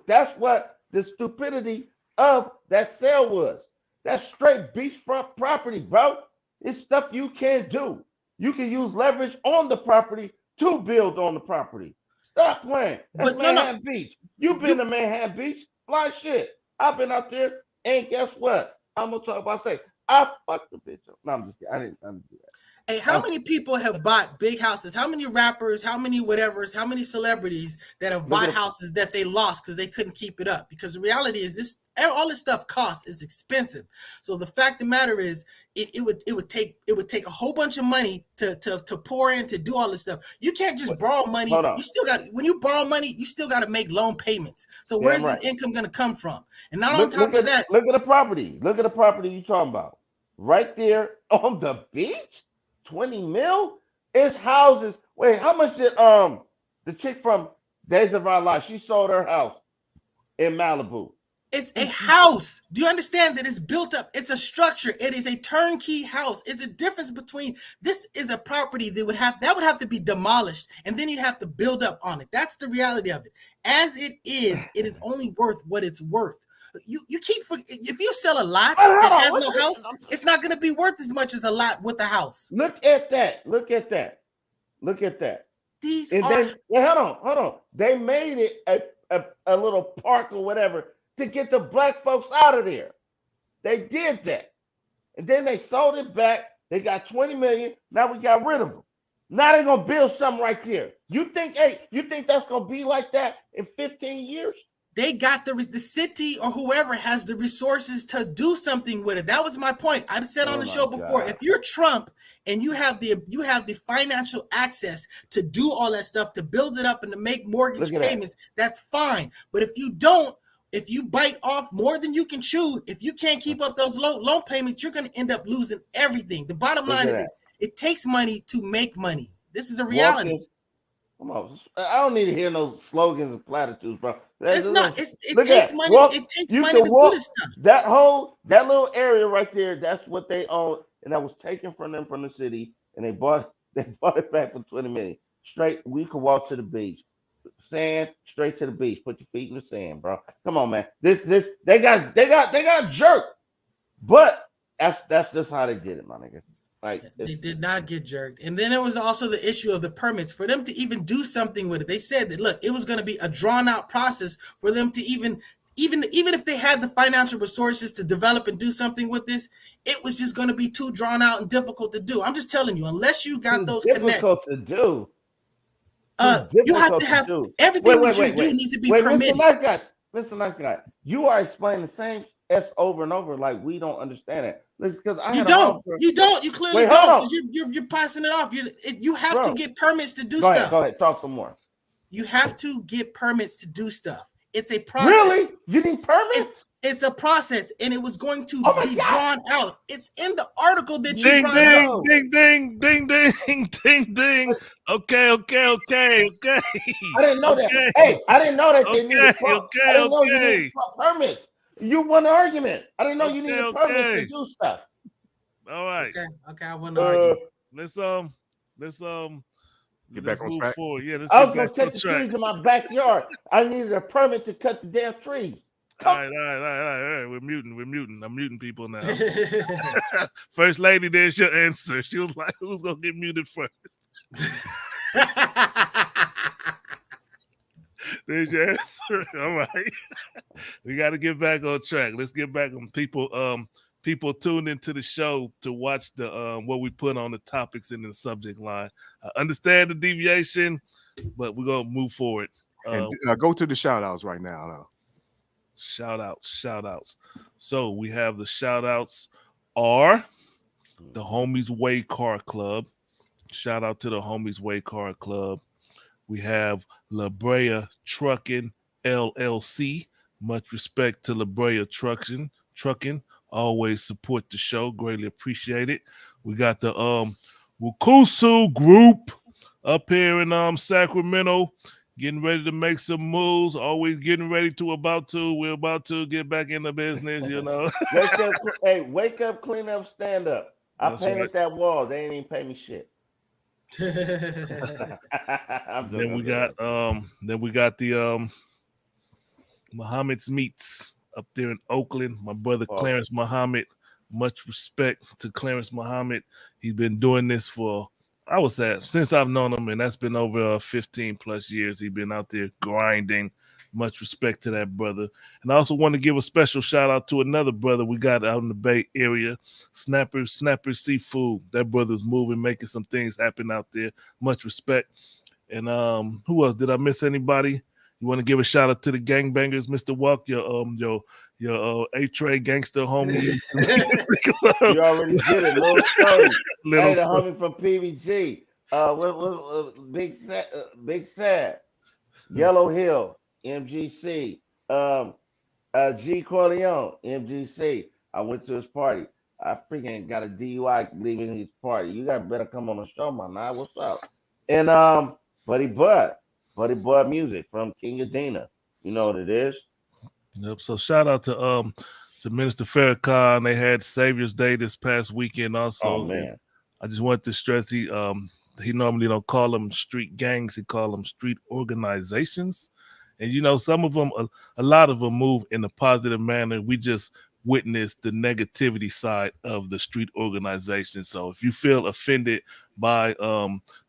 [SPEAKER 1] That's what the stupidity of that sale was. That's straight beachfront property, bro. It's stuff you can't do. You can use leverage on the property to build on the property. Stop playing. That's Manhattan Beach. You've been to Manhattan Beach. Fly shit. I've been out there, and guess what? I'm gonna talk about I fucked the bitch up. No, I'm just kidding. I didn't do that.
[SPEAKER 5] Hey, how many people have bought big houses? How many rappers, how many whatevers, how many celebrities that have bought houses that they lost because they couldn't keep it up? Because the reality is all this stuff costs. It's expensive. So the fact of the matter is it would take a whole bunch of money to pour in to do all this stuff. You can't just borrow money. You still when you borrow money, you still got to make loan payments. So where's this income going to come from? And not on top of that,
[SPEAKER 1] look at the property. Look at the property you talking about. Right there on the beach. 20 mil? It's houses. Wait, how much did the chick from Days of Our Lives, she sold her house in Malibu
[SPEAKER 5] It's a house. Do you understand that it's built up? It's a structure. It is a turnkey house. It's a difference between this is a property that would have to be demolished, and then you'd have to build up on it. That's the reality of it. As it is only worth what it's worth. You keep if you sell a lot that has no house, it's not going to be worth as much as a lot with a house.
[SPEAKER 1] Look at that. Look at that. Look at that.
[SPEAKER 5] These
[SPEAKER 1] and
[SPEAKER 5] are.
[SPEAKER 1] Hold on. They made it a little park or whatever to get the black folks out of there. They did that. And then they sold it back. They got 20 million. Now we got rid of them. Now they're going to build something right there. You think that's going to be like that in 15 years?
[SPEAKER 5] They got the city or whoever has the resources to do something with it. That was my point. I've said on the show before, if you're Trump and you have the financial access to do all that stuff, to build it up and to make mortgage payments, that's fine. But if you don't, if you bite off more than you can chew, if you can't keep up those loan payments, you're going to end up losing everything. The bottom line is it takes money to make money. This is a reality.
[SPEAKER 1] Come on, I don't need to hear no slogans and platitudes, bro.
[SPEAKER 5] It takes money. It takes money to do this stuff.
[SPEAKER 1] That little area right there, that's what they own, and that was taken from them from the city, and they bought it back for 20 million. Straight, we could walk to the beach, sand, straight to the beach. Put your feet in the sand, bro. Come on, man. They got jerked, but that's just how they did it, my nigga. Like,
[SPEAKER 5] they did not get jerked. And then it was also the issue of the permits. For them to even do something with it, they said that, look, it was going to be a drawn-out process for them to even if they had the financial resources to develop and do something with this, it was just going to be too drawn out and difficult to do. I'm just telling you, unless you got those
[SPEAKER 1] difficult
[SPEAKER 5] connects.
[SPEAKER 1] to do.
[SPEAKER 5] You have to have everything that you do needs to be permitted.
[SPEAKER 1] Mr. Nice Guy, you are explaining the same S over and over like we don't understand it. Listen, because
[SPEAKER 5] you don't. You clearly don't. You're passing it off. You have to get permits to do stuff.
[SPEAKER 1] Go ahead. Talk some more.
[SPEAKER 5] You have to get permits to do stuff. It's a process.
[SPEAKER 1] Really? You need permits?
[SPEAKER 5] It's a process, and it was going to be drawn out. It's in the article that
[SPEAKER 2] you
[SPEAKER 5] brought out.
[SPEAKER 2] Ding. Okay.
[SPEAKER 1] I didn't know that. Hey, I didn't know that they needed you needed permits. You won the argument. I didn't know you needed permits to do stuff.
[SPEAKER 2] All right.
[SPEAKER 5] Okay. I won the argument.
[SPEAKER 2] Let's
[SPEAKER 6] get back on track.
[SPEAKER 2] Forward. Yeah,
[SPEAKER 1] I was gonna cut the trees in my backyard. I needed a permit to cut the damn trees.
[SPEAKER 2] All right. We're muting. I'm muting people now. First lady, there's your answer. She was like, who's gonna get muted first? There's your answer. All right. We got to get back on track. Let's get back on people tuned into the show to watch the what we put on the topics in the subject line. I understand the deviation, but we're gonna move forward.
[SPEAKER 6] And go to the shout outs right now.
[SPEAKER 2] Shout outs. So we have the shout outs are the Homies Way Car Club. Shout out to the Homies Way Car Club. We have La Brea Trucking LLC. Much respect to La Brea Trucking. Always support the show. Greatly appreciate it. We got the Wukusu Group up here in Sacramento, getting ready to make some moves. Always getting ready to We're about to get back in the business, you know.
[SPEAKER 1] Wake up, clean up, stand up. I painted that wall. They ain't even pay me shit.
[SPEAKER 2] Then we got the Muhammad's Meats up there in Oakland. My brother Clarence Muhammad. Much respect to Clarence Muhammad. He's been doing this for, I would say, since I've known him, and that's been over 15 plus years. He's been out there grinding. Much respect to that brother. And I also want to give a special shout out to another brother we got out in the Bay Area, Snapper Seafood. That brother's moving, making some things happen out there. Much respect. And who else? Did I miss anybody? You want to give a shout out to the gangbangers, Mr. Walk, your A-Tray gangster homie.
[SPEAKER 1] You already did it. Little story. Hey, the homie from PVG. Big Sad. Yellow Hill. MGC, G Corleone, MGC. I went to his party. I freaking got a DUI leaving his party. You got better come on the show, my man. What's up? And Buddy Bud Music from King Adina. You know what it is?
[SPEAKER 2] Yep. So shout out to Minister Farrakhan. They had Savior's Day this past weekend
[SPEAKER 1] Oh
[SPEAKER 2] also. And
[SPEAKER 1] man,
[SPEAKER 2] I just want to stress he normally don't call them street gangs, he call them street organizations. And some of them, a lot of them move in a positive manner. We just witnessed the negativity side of the street organization. So if you feel offended by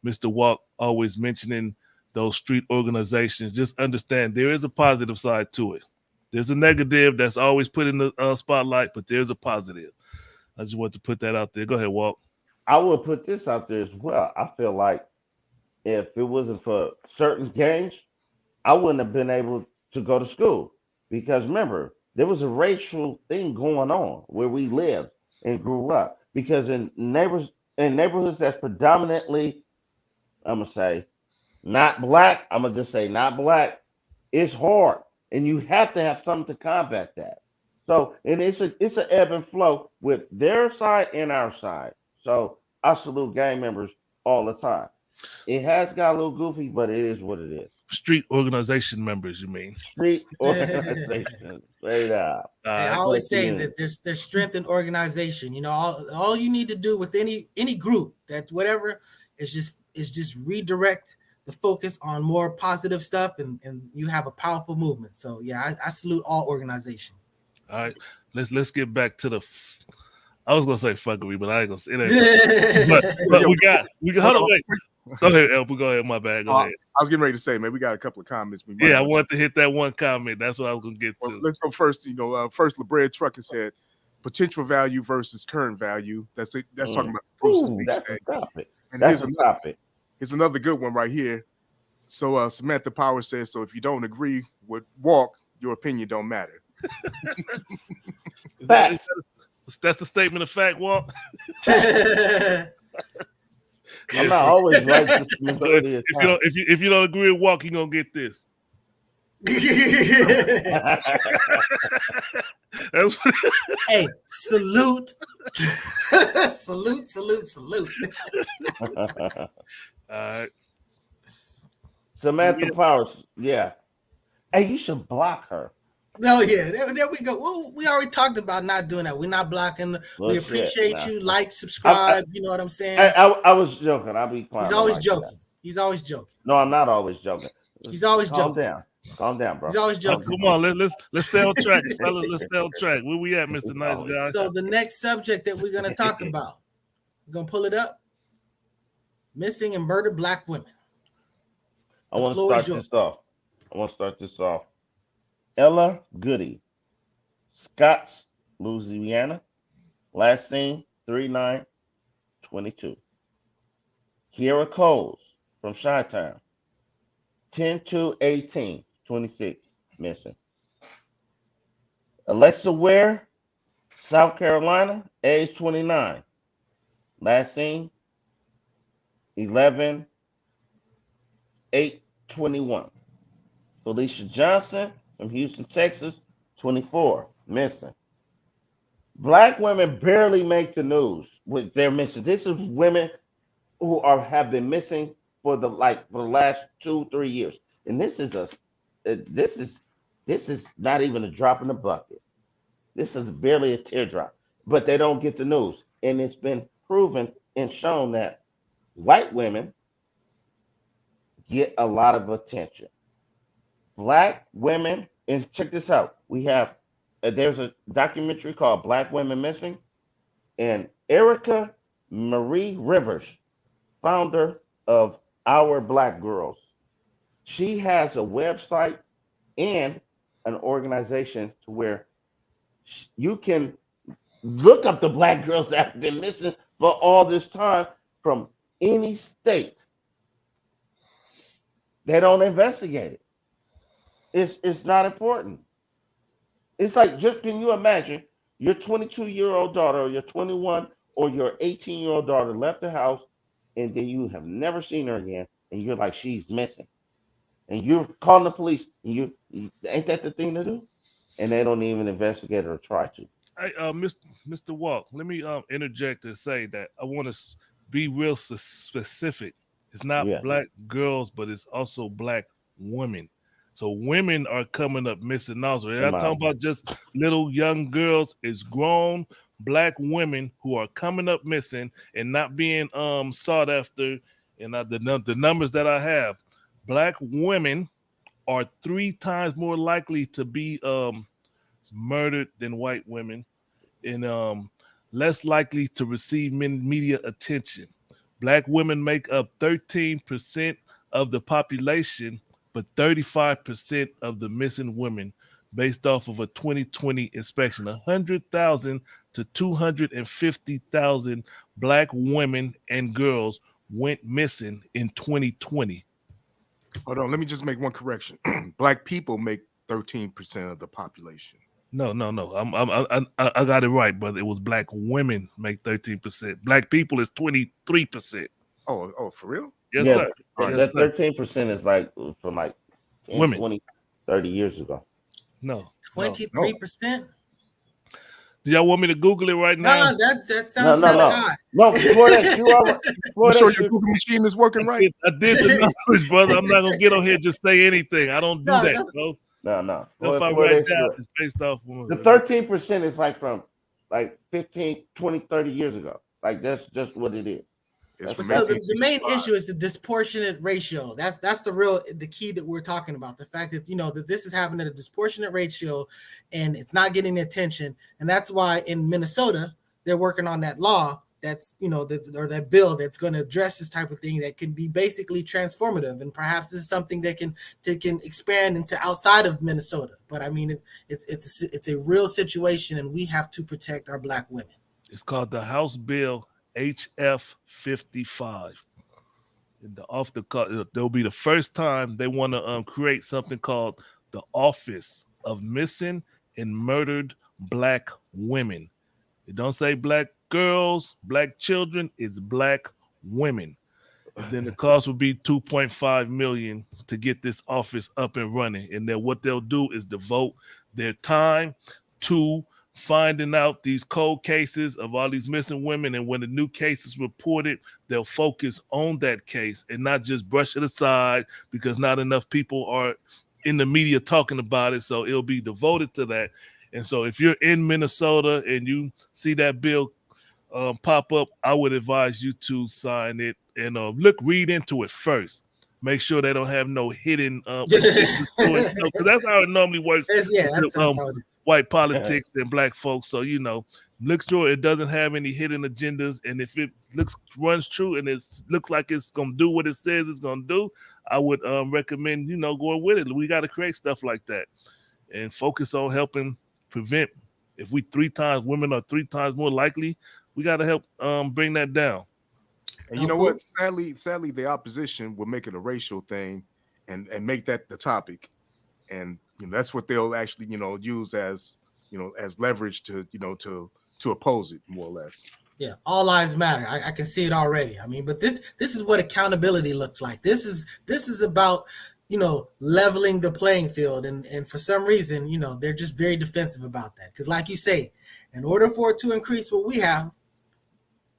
[SPEAKER 2] Mr. Walk always mentioning those street organizations, just understand there is a positive side to it. There's a negative that's always put in the spotlight, but there's a positive. I just want to put that out there. Go ahead, Walk.
[SPEAKER 1] I would put this out there as well. I feel like if it wasn't for certain gangs, I wouldn't have been able to go to school because remember there was a racial thing going on where we lived and grew up. Because in neighborhoods that's predominantly, I'm gonna say, not black. I'm gonna just say not black. It's hard, and you have to have something to combat that. So, and it's an ebb and flow with their side and our side. So, I salute gang members all the time. It has got a little goofy, but it is what it is.
[SPEAKER 2] Street organization members, you mean?
[SPEAKER 1] Street organization, straight up.
[SPEAKER 5] Hey, I
[SPEAKER 2] Uh,
[SPEAKER 5] always
[SPEAKER 1] Black
[SPEAKER 5] say
[SPEAKER 1] community.
[SPEAKER 5] that there's strength in organization. All you need to do with any group that whatever is just redirect the focus on more positive stuff, and you have a powerful movement. So yeah, I salute all organization.
[SPEAKER 2] all right, let's get back to the. I was gonna say fuckery, but I ain't gonna say it. But we got. Hold on, wait. Go ahead, Elper. Go ahead. My bad. Go ahead.
[SPEAKER 6] I was getting ready to say, man, we got a couple of comments.
[SPEAKER 2] Yeah, I wanted to hit that one comment. That's what I was gonna get to.
[SPEAKER 6] Let's go first. First, LeBread Trucker said potential value versus current value. That's talking about the Bruce's
[SPEAKER 1] Ooh,
[SPEAKER 6] Beach
[SPEAKER 1] that's
[SPEAKER 6] thing.
[SPEAKER 1] a topic.
[SPEAKER 6] And
[SPEAKER 1] That's a topic.
[SPEAKER 6] here's another good one right here. So Samantha Power says, so if you don't agree with Walk, your opinion don't matter.
[SPEAKER 1] Facts.
[SPEAKER 2] That's a statement of fact, Walk.
[SPEAKER 1] I'm not always right this
[SPEAKER 2] So
[SPEAKER 1] majority of the time.
[SPEAKER 2] if you don't agree with Walk, you're gonna get this. That's what,
[SPEAKER 5] Hey, salute. salute.
[SPEAKER 2] all right.
[SPEAKER 1] Samantha Powers, yeah. Hey, you should block her.
[SPEAKER 5] No, yeah, there we go. Well, we already talked about not doing that. We're not blocking.
[SPEAKER 1] Well,
[SPEAKER 5] We
[SPEAKER 1] shit,
[SPEAKER 5] appreciate
[SPEAKER 1] nah.
[SPEAKER 5] you. Like, subscribe. You know what I'm saying?
[SPEAKER 1] I was joking. I'll be quiet.
[SPEAKER 5] He's always
[SPEAKER 1] like
[SPEAKER 5] joking.
[SPEAKER 1] that.
[SPEAKER 5] He's always joking.
[SPEAKER 1] No, I'm not always joking.
[SPEAKER 5] He's always
[SPEAKER 1] Calm
[SPEAKER 5] joking.
[SPEAKER 1] down. Calm down, bro.
[SPEAKER 5] He's always joking.
[SPEAKER 2] Come on, let's stay on track, fellas. Let's stay on track. Where we at, Mr. Nice Guy?
[SPEAKER 5] So the next subject that we're gonna talk about, we're gonna pull it up. Missing and murdered Black women.
[SPEAKER 1] I want to start this off. Ella Goody, Scotts, Louisiana. Last seen 3/9/22. Kiera Coles from Chi-Town. 10/2/18/26 missing. Alexa Ware, South Carolina, age 29. Last seen 11/8/21. Felicia Johnson from Houston, Texas, 24, missing. Black women barely make the news with their missing. This is women who have been missing for the last 2-3 years, and this is not even a drop in the bucket. This is barely a teardrop, but they don't get the news, and it's been proven and shown that white women get a lot of attention. Black women, and check this out. We have there's a documentary called Black Women Missing, and Erica Marie Rivers, founder of Our Black Girls. She has a website and an organization to where you can look up the Black girls that have been missing for all this time from any state. They don't investigate it. It's not important. It's like, just can you imagine your 22-year-old daughter or your 21 or your 18-year-old daughter left the house and then you have never seen her again and you're like, she's missing. And you're calling the police and you ain't that the thing to do? And they don't even investigate or try to.
[SPEAKER 2] Hey, Mr. Walk, let me interject and say that I want to be real specific. It's not
[SPEAKER 1] Yeah.
[SPEAKER 2] black girls, but it's also black women. So women are coming up missing also. They're
[SPEAKER 1] Come
[SPEAKER 2] not
[SPEAKER 1] on.
[SPEAKER 2] talking about just little young girls. It's grown black women who are coming up missing and not being sought after. And the numbers that I have, black women are 3 times more likely to be murdered than white women, and less likely to receive media attention. Black women make up 13% of the population, but 35% of the missing women, based off of a 2020 inspection. 100,000 to 250,000 black women and girls went missing in 2020.
[SPEAKER 6] Hold on, let me just make one correction. Black people make 13% of the population.
[SPEAKER 2] No. I got it right, brother. It was black women make 13%. Black people is 23%.
[SPEAKER 6] Oh, for real?
[SPEAKER 2] Yes,
[SPEAKER 1] Yeah,
[SPEAKER 2] sir. Yes,
[SPEAKER 1] that
[SPEAKER 2] sir.
[SPEAKER 1] 13% is like from like 10,
[SPEAKER 2] Women.
[SPEAKER 1] 20, 30 years ago.
[SPEAKER 2] No.
[SPEAKER 5] 23%?
[SPEAKER 2] Do y'all want me to Google it right now?
[SPEAKER 5] No, that sounds
[SPEAKER 1] No.
[SPEAKER 5] kind of high.
[SPEAKER 1] No, before that,
[SPEAKER 6] You sure your Google machine is working right?
[SPEAKER 2] I did the numbers, brother. I'm not gonna get on here and just say anything. I don't do
[SPEAKER 5] No,
[SPEAKER 2] that,
[SPEAKER 5] no.
[SPEAKER 2] bro.
[SPEAKER 1] No.
[SPEAKER 2] If I
[SPEAKER 1] Before
[SPEAKER 2] write
[SPEAKER 1] that,
[SPEAKER 2] down, it's based off
[SPEAKER 1] the 13% is like from like 15, 20, 30 years ago. Like that's just what it is.
[SPEAKER 6] It's
[SPEAKER 5] But
[SPEAKER 6] from
[SPEAKER 5] still, the main
[SPEAKER 6] 1865.
[SPEAKER 5] issue is the disproportionate ratio. That's the key that we're talking about. The fact that that this is happening at a disproportionate ratio, and it's not getting the attention. And that's why in Minnesota they're working on that law that's that bill that's going to address this type of thing that can be basically transformative. And perhaps this is something that can expand into outside of Minnesota. But I mean, it's a real situation, and we have to protect our black women.
[SPEAKER 2] It's called the House Bill HF 55. There'll be the first time they want to create something called the Office of Missing and Murdered Black Women. It don't say black girls, black children. It's black women. And then the cost would be $2.5 million to get this office up and running. And then what they'll do is devote their time to finding out these cold cases of all these missing women. And when the new case is reported, they'll focus on that case and not just brush it aside because not enough people are in the media talking about it. So it'll be devoted to that. And so if you're in Minnesota and you see that bill pop up, I would advise you to sign it and read into it first. Make sure they don't have no hidden agendas to it, because that's how it normally works.
[SPEAKER 5] That's how it is.
[SPEAKER 2] White politics and black folks. So look sure it doesn't have any hidden agendas, and if it runs true and it looks like it's gonna do what it says it's gonna do, I would recommend going with it. We got to create stuff like that and focus on helping prevent. If women are 3 times more likely, we got to help bring that down.
[SPEAKER 6] And you know what? Sadly, the opposition will make it a racial thing and make that the topic. And that's what they'll actually use as as leverage to to oppose it, more or less.
[SPEAKER 5] Yeah, all lives matter. I can see it already. I mean, but this is what accountability looks like. This is about leveling the playing field, and for some reason they're just very defensive about that, because like you say, in order for it to increase what we have,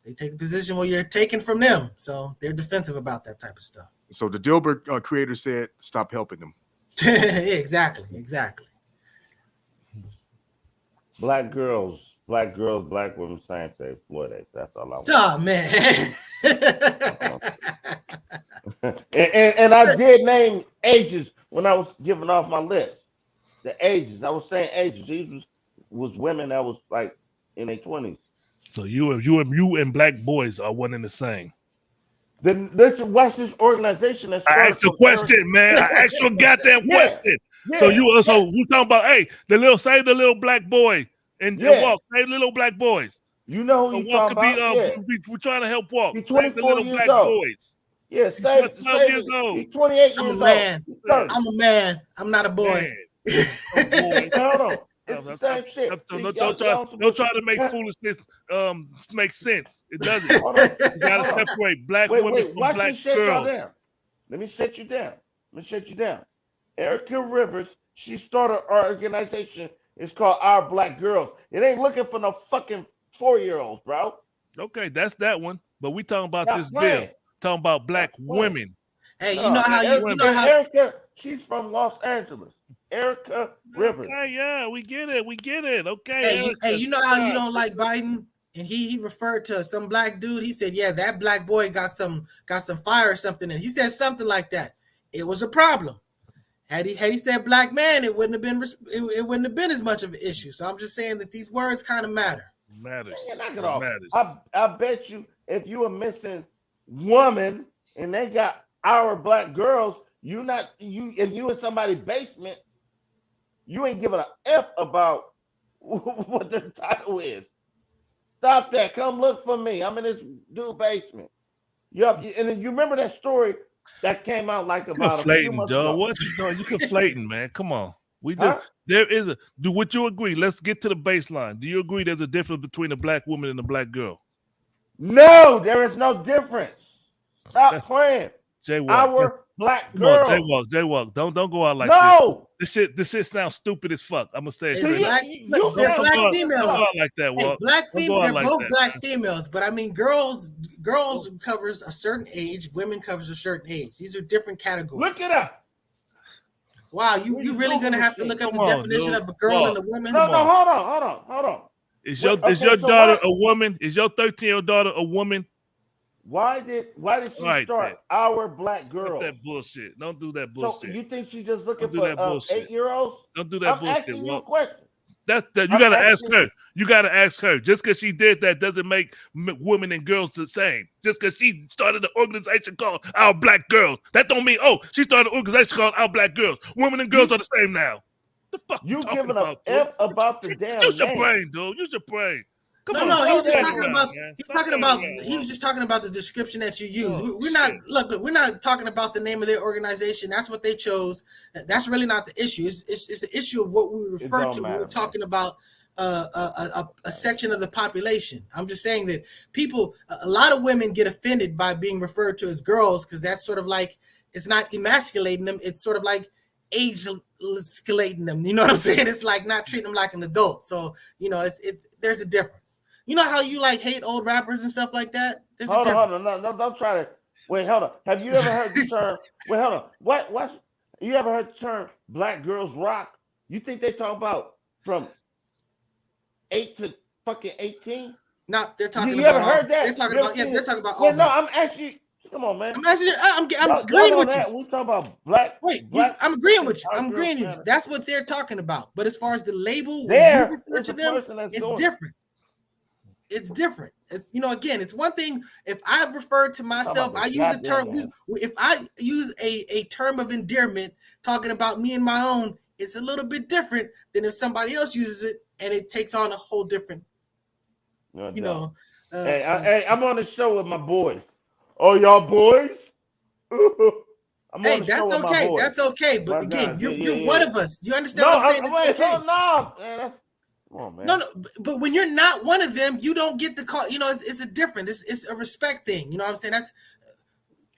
[SPEAKER 5] they take a position where you're taking from them, so they're defensive about that type of stuff.
[SPEAKER 6] So the Dilbert creator said, "Stop helping them."
[SPEAKER 5] Exactly.
[SPEAKER 1] Black girls, black women, same thing. Fluoridates. That's all I want.
[SPEAKER 5] Oh man.
[SPEAKER 1] and I did name ages when I was giving off my list. The ages. I was saying ages. These was women that was like in their 20s.
[SPEAKER 2] So you and black boys are one and the same.
[SPEAKER 1] Then let's watch this organization. That's
[SPEAKER 2] I asked a question, man. I asked you a goddamn question.
[SPEAKER 1] Yeah,
[SPEAKER 2] so you talking about the little black boy and walk, save the little black boys.
[SPEAKER 1] You know who you talking about?
[SPEAKER 2] We're trying to help walk.
[SPEAKER 1] He's
[SPEAKER 2] Save the little black boys.
[SPEAKER 1] Yeah, save
[SPEAKER 2] 12 years old.
[SPEAKER 1] He's 28
[SPEAKER 5] I'm
[SPEAKER 1] years
[SPEAKER 5] a man.
[SPEAKER 1] old.
[SPEAKER 5] I'm a man. I'm not a boy.
[SPEAKER 1] Hold on. It's the same shit.
[SPEAKER 2] Don't try to make foolishness make sense. It doesn't. You gotta separate black women from
[SPEAKER 1] watch
[SPEAKER 2] black
[SPEAKER 1] me shut
[SPEAKER 2] girls.
[SPEAKER 1] y'all down. Let me shut you down. Erica Rivers, she started our organization. It's called Our Black Girls. It ain't looking for no fucking 4-year-olds, bro.
[SPEAKER 2] Okay, that's that one. But we talking about
[SPEAKER 1] Not
[SPEAKER 2] this
[SPEAKER 1] playing.
[SPEAKER 2] bill. Talking about black women.
[SPEAKER 5] Hey,
[SPEAKER 1] No,
[SPEAKER 5] you know how you know how
[SPEAKER 1] Erica, she's from Los Angeles. Erica Rivers.
[SPEAKER 2] Okay, yeah, we get it. Okay,
[SPEAKER 5] hey,
[SPEAKER 2] Erica,
[SPEAKER 5] you know how you don't like Biden, and he referred to some black dude. He said, "Yeah, that black boy got some fire or something," and he said something like that. It was a problem. Had he said black man, it wouldn't have been as much of an issue. So I'm just saying that these words kind of matter.
[SPEAKER 2] matters.
[SPEAKER 1] Knock it
[SPEAKER 2] It
[SPEAKER 1] off.
[SPEAKER 2] matters.
[SPEAKER 1] I bet you if you a missing woman and they got our black girls, if you in somebody's basement, you ain't giving a F about what the title is. Stop that. Come look for me. I'm in this dude basement. Yup. And then you remember that story that came out like about a few
[SPEAKER 2] Conflating,
[SPEAKER 1] months
[SPEAKER 2] Joe.
[SPEAKER 1] ago.
[SPEAKER 2] What you doing? You conflating, man. Come on. We just
[SPEAKER 1] Huh?
[SPEAKER 2] there is a do would you agree? Let's get to the baseline. Do you agree there's a difference between a black woman and a black girl?
[SPEAKER 1] No, there is no difference. Stop
[SPEAKER 2] That's
[SPEAKER 1] playing.
[SPEAKER 2] jaywalk.
[SPEAKER 1] Our black
[SPEAKER 2] Come on,
[SPEAKER 1] girls.
[SPEAKER 2] jaywalk. Don't go out like
[SPEAKER 1] No.
[SPEAKER 2] this. This shit sounds stupid as fuck. I'm gonna say it
[SPEAKER 5] It's
[SPEAKER 2] straight.
[SPEAKER 5] black,
[SPEAKER 1] You
[SPEAKER 5] look, they're
[SPEAKER 1] sound
[SPEAKER 5] black
[SPEAKER 2] Don't
[SPEAKER 5] females.
[SPEAKER 2] go out like that,
[SPEAKER 5] Hey,
[SPEAKER 2] Walk.
[SPEAKER 5] they're
[SPEAKER 2] like
[SPEAKER 5] both
[SPEAKER 2] that,
[SPEAKER 5] black
[SPEAKER 2] man.
[SPEAKER 5] females, but I mean, girls covers a certain age, women covers a certain age. These are different categories.
[SPEAKER 1] Look it up.
[SPEAKER 5] Wow, you really gonna have to look up the
[SPEAKER 2] Come on,
[SPEAKER 5] definition
[SPEAKER 2] dude.
[SPEAKER 5] of a girl and a
[SPEAKER 2] Walk.
[SPEAKER 5] woman?
[SPEAKER 1] No,
[SPEAKER 2] Come on.
[SPEAKER 1] hold on.
[SPEAKER 2] Is
[SPEAKER 1] Wait,
[SPEAKER 2] your
[SPEAKER 1] so
[SPEAKER 2] daughter a woman? Is your 13-year-old daughter a woman?
[SPEAKER 1] why did she
[SPEAKER 2] Right
[SPEAKER 1] start
[SPEAKER 2] then.
[SPEAKER 1] our black
[SPEAKER 2] Not
[SPEAKER 1] girls?
[SPEAKER 2] that bullshit. Don't do that
[SPEAKER 1] So
[SPEAKER 2] bullshit.
[SPEAKER 1] you think she's just looking
[SPEAKER 2] Don't do
[SPEAKER 1] for
[SPEAKER 2] that bullshit.
[SPEAKER 1] 8-year-olds?
[SPEAKER 2] Don't do that
[SPEAKER 1] I'm
[SPEAKER 2] bullshit,
[SPEAKER 1] asking you a
[SPEAKER 2] Walk.
[SPEAKER 1] question.
[SPEAKER 2] You
[SPEAKER 1] I'm
[SPEAKER 2] gotta ask
[SPEAKER 1] asking-
[SPEAKER 2] her. You gotta ask her. Just because she did that doesn't make women and girls the same. Just because she started an organization called Our Black Girls, that don't mean she started an organization called Our Black Girls. Women and girls are the same now. The fuck
[SPEAKER 1] You
[SPEAKER 2] talking
[SPEAKER 1] giving
[SPEAKER 2] about,
[SPEAKER 1] a F
[SPEAKER 2] dude?
[SPEAKER 1] about the damn
[SPEAKER 2] Use your
[SPEAKER 1] name.
[SPEAKER 2] brain, dude. Use your brain. Come on,
[SPEAKER 5] No,
[SPEAKER 2] stop
[SPEAKER 5] he was just
[SPEAKER 2] playing
[SPEAKER 5] talking
[SPEAKER 2] around,
[SPEAKER 5] about.
[SPEAKER 2] man.
[SPEAKER 5] He's
[SPEAKER 2] Stop
[SPEAKER 5] talking
[SPEAKER 2] playing
[SPEAKER 5] about.
[SPEAKER 2] around,
[SPEAKER 5] He was
[SPEAKER 2] Walk.
[SPEAKER 5] just talking about the description that you use.
[SPEAKER 2] Oh,
[SPEAKER 5] We're not
[SPEAKER 2] shit.
[SPEAKER 5] look. We're not talking about the name of their organization. That's what they chose. That's really not the issue. It's the issue of what we refer
[SPEAKER 1] don't
[SPEAKER 5] to when
[SPEAKER 1] matter,
[SPEAKER 5] we're talking about a section of the population. I'm just saying that a lot of women get offended by being referred to as girls because that's sort of like it's not emasculating them. It's sort of like age escalating them. You know what I'm saying? It's like not treating them like an adult. So it's there's a difference. You know how you like hate old rappers and stuff like that?
[SPEAKER 1] Hold on. No, don't try to. Wait, hold on. Have you ever heard the term? Wait, hold on. What? You ever heard the term "Black Girls Rock"? You think they talk about from 8 to fucking 18?
[SPEAKER 5] No, they're talking
[SPEAKER 1] You
[SPEAKER 5] about.
[SPEAKER 1] ever heard that?
[SPEAKER 5] They're talking about. Yeah, they're talking about all.
[SPEAKER 1] Wait, no, I'm actually. Come on, man.
[SPEAKER 5] I'm asking you. I'm
[SPEAKER 1] Y'all
[SPEAKER 5] agreeing
[SPEAKER 1] know
[SPEAKER 5] with
[SPEAKER 1] that.
[SPEAKER 5] you.
[SPEAKER 1] We talk about black.
[SPEAKER 5] Wait,
[SPEAKER 1] black
[SPEAKER 5] I'm agreeing with you.
[SPEAKER 1] black
[SPEAKER 5] I'm
[SPEAKER 1] girls
[SPEAKER 5] agreeing with you.
[SPEAKER 1] matter.
[SPEAKER 5] That's what they're talking about. But as far as the label, when
[SPEAKER 1] There
[SPEAKER 5] you refer
[SPEAKER 1] is
[SPEAKER 5] to
[SPEAKER 1] a
[SPEAKER 5] them,
[SPEAKER 1] person that's
[SPEAKER 5] it's
[SPEAKER 1] doing.
[SPEAKER 5] different. It's different. It's again, it's one thing if I refer to myself, I use a term. If I use a term of endearment talking about me and my own, it's a little bit different than if somebody else uses it and it takes on a whole different.
[SPEAKER 1] No. Hey, I'm on the show with my boys. Oh, y'all boys? I'm
[SPEAKER 5] Hey,
[SPEAKER 1] on the show
[SPEAKER 5] that's
[SPEAKER 1] with my
[SPEAKER 5] okay.
[SPEAKER 1] boys.
[SPEAKER 5] That's okay. But
[SPEAKER 1] My
[SPEAKER 5] again,
[SPEAKER 1] God,
[SPEAKER 5] you're one of us. Do you understand
[SPEAKER 1] No,
[SPEAKER 5] what I'm saying?
[SPEAKER 1] wait,
[SPEAKER 5] It's okay.
[SPEAKER 1] no, man. Come on, man.
[SPEAKER 5] No, but when you're not one of them, you don't get the call. It's a different. It's a respect thing. You know what I'm saying? That's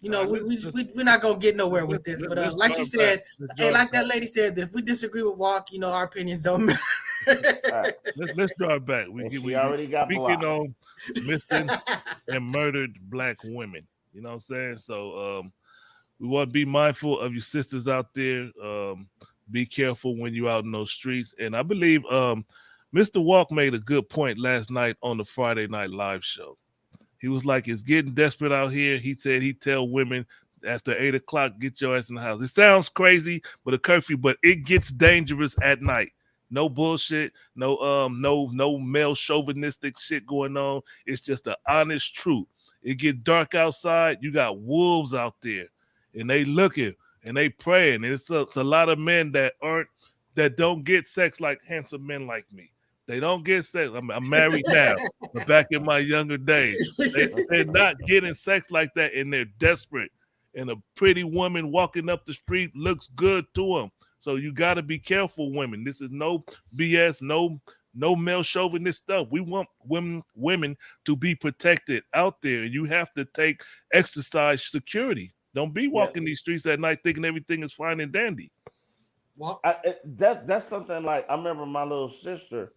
[SPEAKER 5] we're not gonna get nowhere with this. But like you said, like that lady said, that if we disagree with Walk, our opinions don't matter.
[SPEAKER 1] Right.
[SPEAKER 2] Let's draw it back.
[SPEAKER 1] We already got
[SPEAKER 2] speaking
[SPEAKER 1] blocked.
[SPEAKER 2] on missing and murdered black women. You know what I'm saying? So we want to be mindful of your sisters out there. Be careful when you're out in those streets. And I believe Mr. Walk made a good point last night on the Friday Night Live show. He was like, it's getting desperate out here. He said he'd tell women after 8 o'clock, get your ass in the house. It sounds crazy, but a curfew, but it gets dangerous at night. No bullshit, no male chauvinistic shit going on. It's just the honest truth. It get dark outside. You got wolves out there, and they looking and they praying. And it's a lot of men that don't get sex like handsome men like me. They don't get sex. I'm married now, but back in my younger days, they're not getting sex like that, and they're desperate. And a pretty woman walking up the street looks good to them. So you got to be careful, women. This is no BS, no male chauvinist stuff. We want women to be protected out there, and you have to take exercise security. Don't be walking these streets at night thinking everything is fine and dandy.
[SPEAKER 5] Well,
[SPEAKER 1] that's something like I remember my little sister,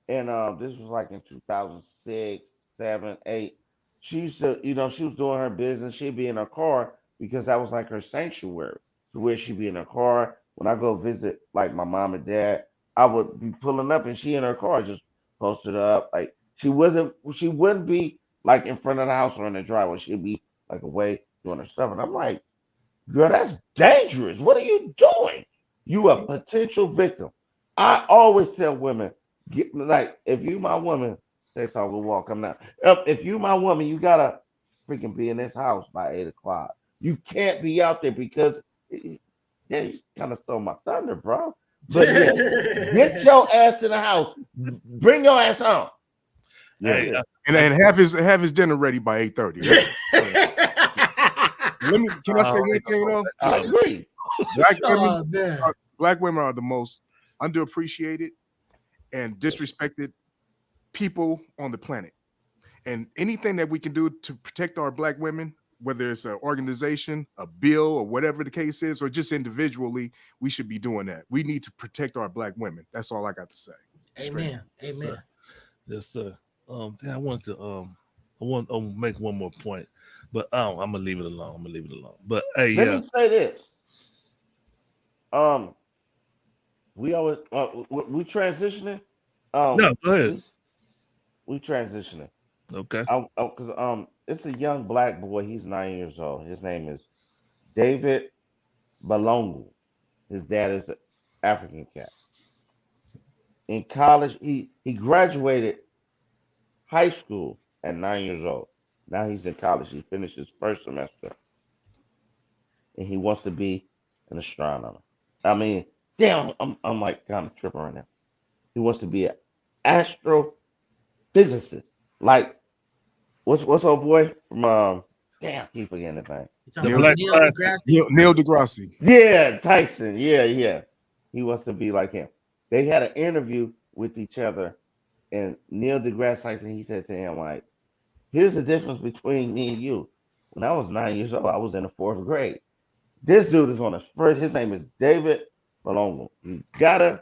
[SPEAKER 1] and this was like in 2006, 7, 8. She used to, she was doing her business. She'd be in her car. because that was like her sanctuary, to where she'd be in her car. When I go visit like my mom and dad, I would be pulling up and she in her car just posted up. Like she wouldn't be like in front of the house or in the driveway. She'd be like away doing her stuff. And I'm like, girl, that's dangerous. What are you doing? You a potential victim. I always tell women, like, if you my woman, say something, we'll walk them down. If you my woman, you gotta freaking be in this house by 8 o'clock. You can't be out there because yeah, you kind of stole my thunder, bro. But yeah, get your ass in the house. Bring your ass home. Yeah,
[SPEAKER 2] Hey,
[SPEAKER 6] and have his dinner ready by 8:30. Can I say one thing though?
[SPEAKER 1] I agree.
[SPEAKER 6] Black women are the most underappreciated and disrespected people on the planet. And anything that we can do to protect our black women, whether it's an organization, a bill, or whatever the case is, or just individually, we should be doing that. We need to protect our black women. That's all I got to say.
[SPEAKER 5] Amen.
[SPEAKER 2] Yes,
[SPEAKER 5] Amen.
[SPEAKER 2] sir. Yes, sir. I want to make one more point, but I'm gonna leave it alone. But hey,
[SPEAKER 1] Let me say this. We always we transitioning.
[SPEAKER 2] No, go ahead.
[SPEAKER 1] We transitioning.
[SPEAKER 2] Okay.
[SPEAKER 1] Because it's a young black boy. He's 9 years old. His name is David Balongu. His dad is an African cat. In college, he graduated high school at 9 years old. Now he's in college. He finished his first semester, and he wants to be an astronomer. I mean, damn, I'm like kind of tripping right now. He wants to be an astrophysicist. Like, what's old boy from damn, keep forgetting the name.
[SPEAKER 6] Neil deGrasse.
[SPEAKER 1] Yeah, Tyson. Yeah. He wants to be like him. They had an interview with each other, and Neil deGrasse Tyson, he said to him, like, here's the difference between me and you. When I was 9 years old, I was in the 4th grade. This dude is on his first. His name is David Balongo. You gotta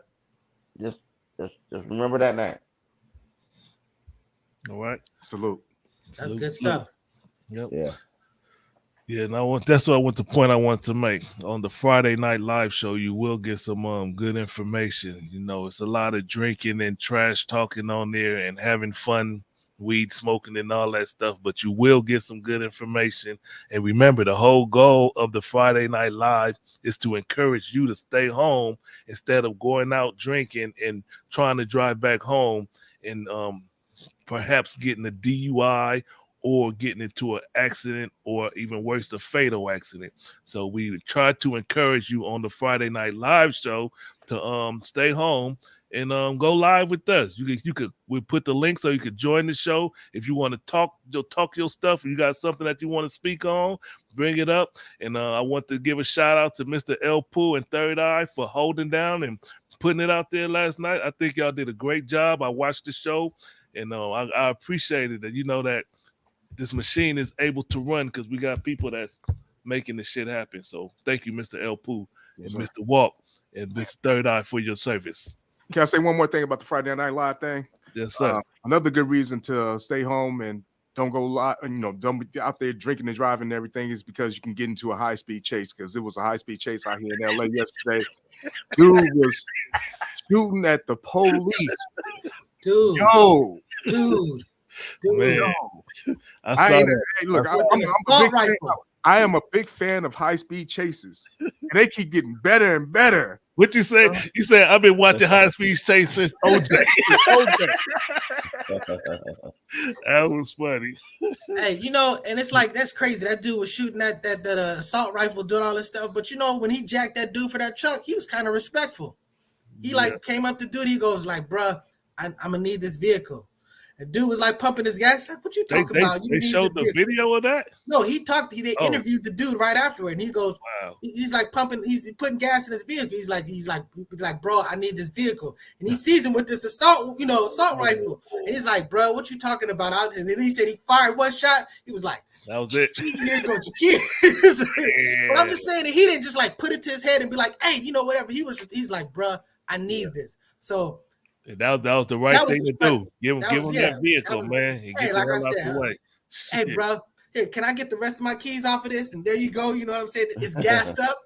[SPEAKER 1] just remember that name.
[SPEAKER 2] All right.
[SPEAKER 6] Salute.
[SPEAKER 5] That's good stuff.
[SPEAKER 2] Yep.
[SPEAKER 1] Yeah.
[SPEAKER 2] Yeah, and that's what the point I want to make. On the Friday night live show, you will get some good information. You know, it's a lot of drinking and trash talking on there and having fun, weed smoking and all that stuff, but you will get some good information. And remember, the whole goal of the Friday night live is to encourage you to stay home instead of going out drinking and trying to drive back home and perhaps getting a DUI or getting into an accident or even worse, the fatal accident. So we try to encourage you on the Friday night live show to stay home and go live with us. We put the link so you could join the show. If you want to talk your stuff, you got something that you want to speak on, bring it up. And I want to give a shout out to Mr. El Poo and Third Eye for holding down and putting it out there last night. I think y'all did a great job. I watched the show and I appreciated that. You know that this machine is able to run because we got people that's making the shit happen. So thank you, Mr. El Poo and Mr. Walk and Mr. Third Eye for your service.
[SPEAKER 6] Can I say one more thing about the Friday Night Live thing?
[SPEAKER 2] Yes, sir.
[SPEAKER 6] Another good reason to stay home and don't go live, don't be out there drinking and driving and everything is because you can get into a high-speed chase, because it was a high-speed chase out here in LA yesterday. Dude was shooting at the police.
[SPEAKER 5] Dude.
[SPEAKER 2] Man,
[SPEAKER 6] yo.
[SPEAKER 2] I saw that.
[SPEAKER 6] Hey, look, I am a big fan of high-speed chases, and they keep getting better and better.
[SPEAKER 2] What you say? You said I've been watching high speed chase since OJ. That was funny.
[SPEAKER 5] Hey, and it's like that's crazy. That dude was shooting at that assault rifle, doing all this stuff. But when he jacked that dude for that truck, he was kind of respectful. He came up to dude. He goes like, "Bruh, I'm gonna need this vehicle." The dude was like pumping his gas. Like, what you talking about?
[SPEAKER 2] They showed the video of that?
[SPEAKER 5] No, they interviewed the dude right afterward, and he goes,
[SPEAKER 2] wow.
[SPEAKER 5] He's like pumping, he's putting gas in his vehicle. He's like, bro, I need this vehicle. And he sees him with this assault rifle. And he's like, bro, what you talking about? And then he said he fired one shot. He was like,
[SPEAKER 2] that was it.
[SPEAKER 5] Here goes your kid. But I'm just saying that he didn't just like put it to his head and be like, hey, whatever. He's like, bro, I need this. So
[SPEAKER 2] that was the right thing to do. Give him that vehicle, man.
[SPEAKER 5] Hey, like I said, hey, bro, here, can I get the rest of my keys off of this? And there you go. You know what I'm saying? It's gassed up.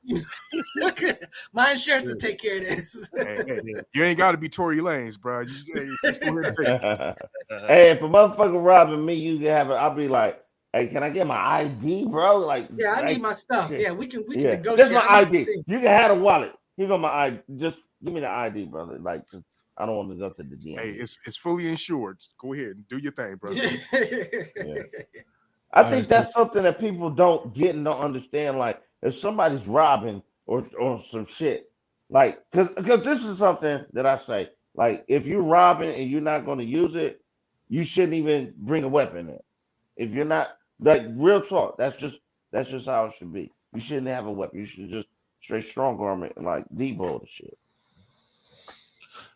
[SPEAKER 5] My insurance will take care of this.
[SPEAKER 6] Hey, you ain't got to be Tory Lanez, bro. Just go ahead and take it.
[SPEAKER 1] Hey, if a motherfucker robbing me, you can have it. I'll be like, hey, can I get my ID, bro? Like,
[SPEAKER 5] yeah, I need my stuff. Yeah, we can negotiate.
[SPEAKER 1] That's my ID. You can have a wallet. Here go my ID. Just give me the ID, brother. Like, I don't want to go to the DMV.
[SPEAKER 6] Hey, it's fully insured. Go ahead and do your thing, brother.
[SPEAKER 1] Yeah. I think that's something that people don't get and don't understand. Like, if somebody's robbing or some shit, like, because this is something that I say, like, if you're robbing and you're not going to use it, you shouldn't even bring a weapon in. If you're not, like, real talk, that's just how it should be. You shouldn't have a weapon. You should just straight strong arm it and like Debo the shit.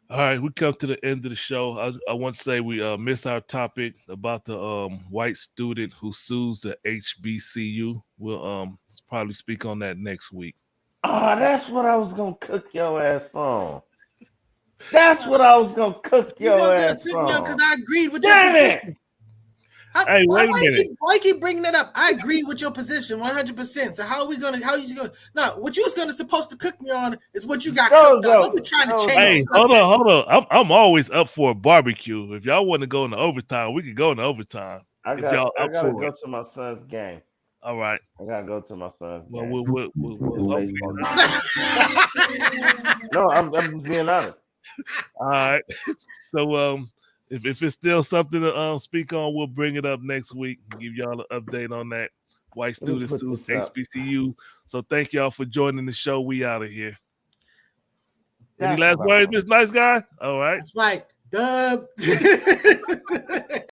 [SPEAKER 2] All right, we come to the end of the show. I want to say we missed our topic about the white student who sues the HBCU. We'll probably speak on that next week.
[SPEAKER 1] Oh, that's what I was gonna cook your ass on. That's what I was gonna cook your ass on.
[SPEAKER 5] Because I agreed with your position.
[SPEAKER 2] Hey, wait a minute.
[SPEAKER 5] Why you keep bringing it up? I agree with your position 100%. So how are you gonna? No, what you was supposed to cook me on is what you got cooked on. Don't be trying to change.
[SPEAKER 2] Hey, hold on. I'm always up for a barbecue. If y'all want to go into overtime, we could go into overtime.
[SPEAKER 1] I gotta go to my son's game.
[SPEAKER 2] All right.
[SPEAKER 1] I gotta go to my son's game.
[SPEAKER 2] We'll
[SPEAKER 1] no, I'm just being honest.
[SPEAKER 2] All right. So if it's still something to speak on, we'll bring it up next week. Give y'all an update on that. White students to HBCU. So thank y'all for joining the show. We out of here. Any last words, Miss Nice Guy? All right.
[SPEAKER 5] That's right. Dub.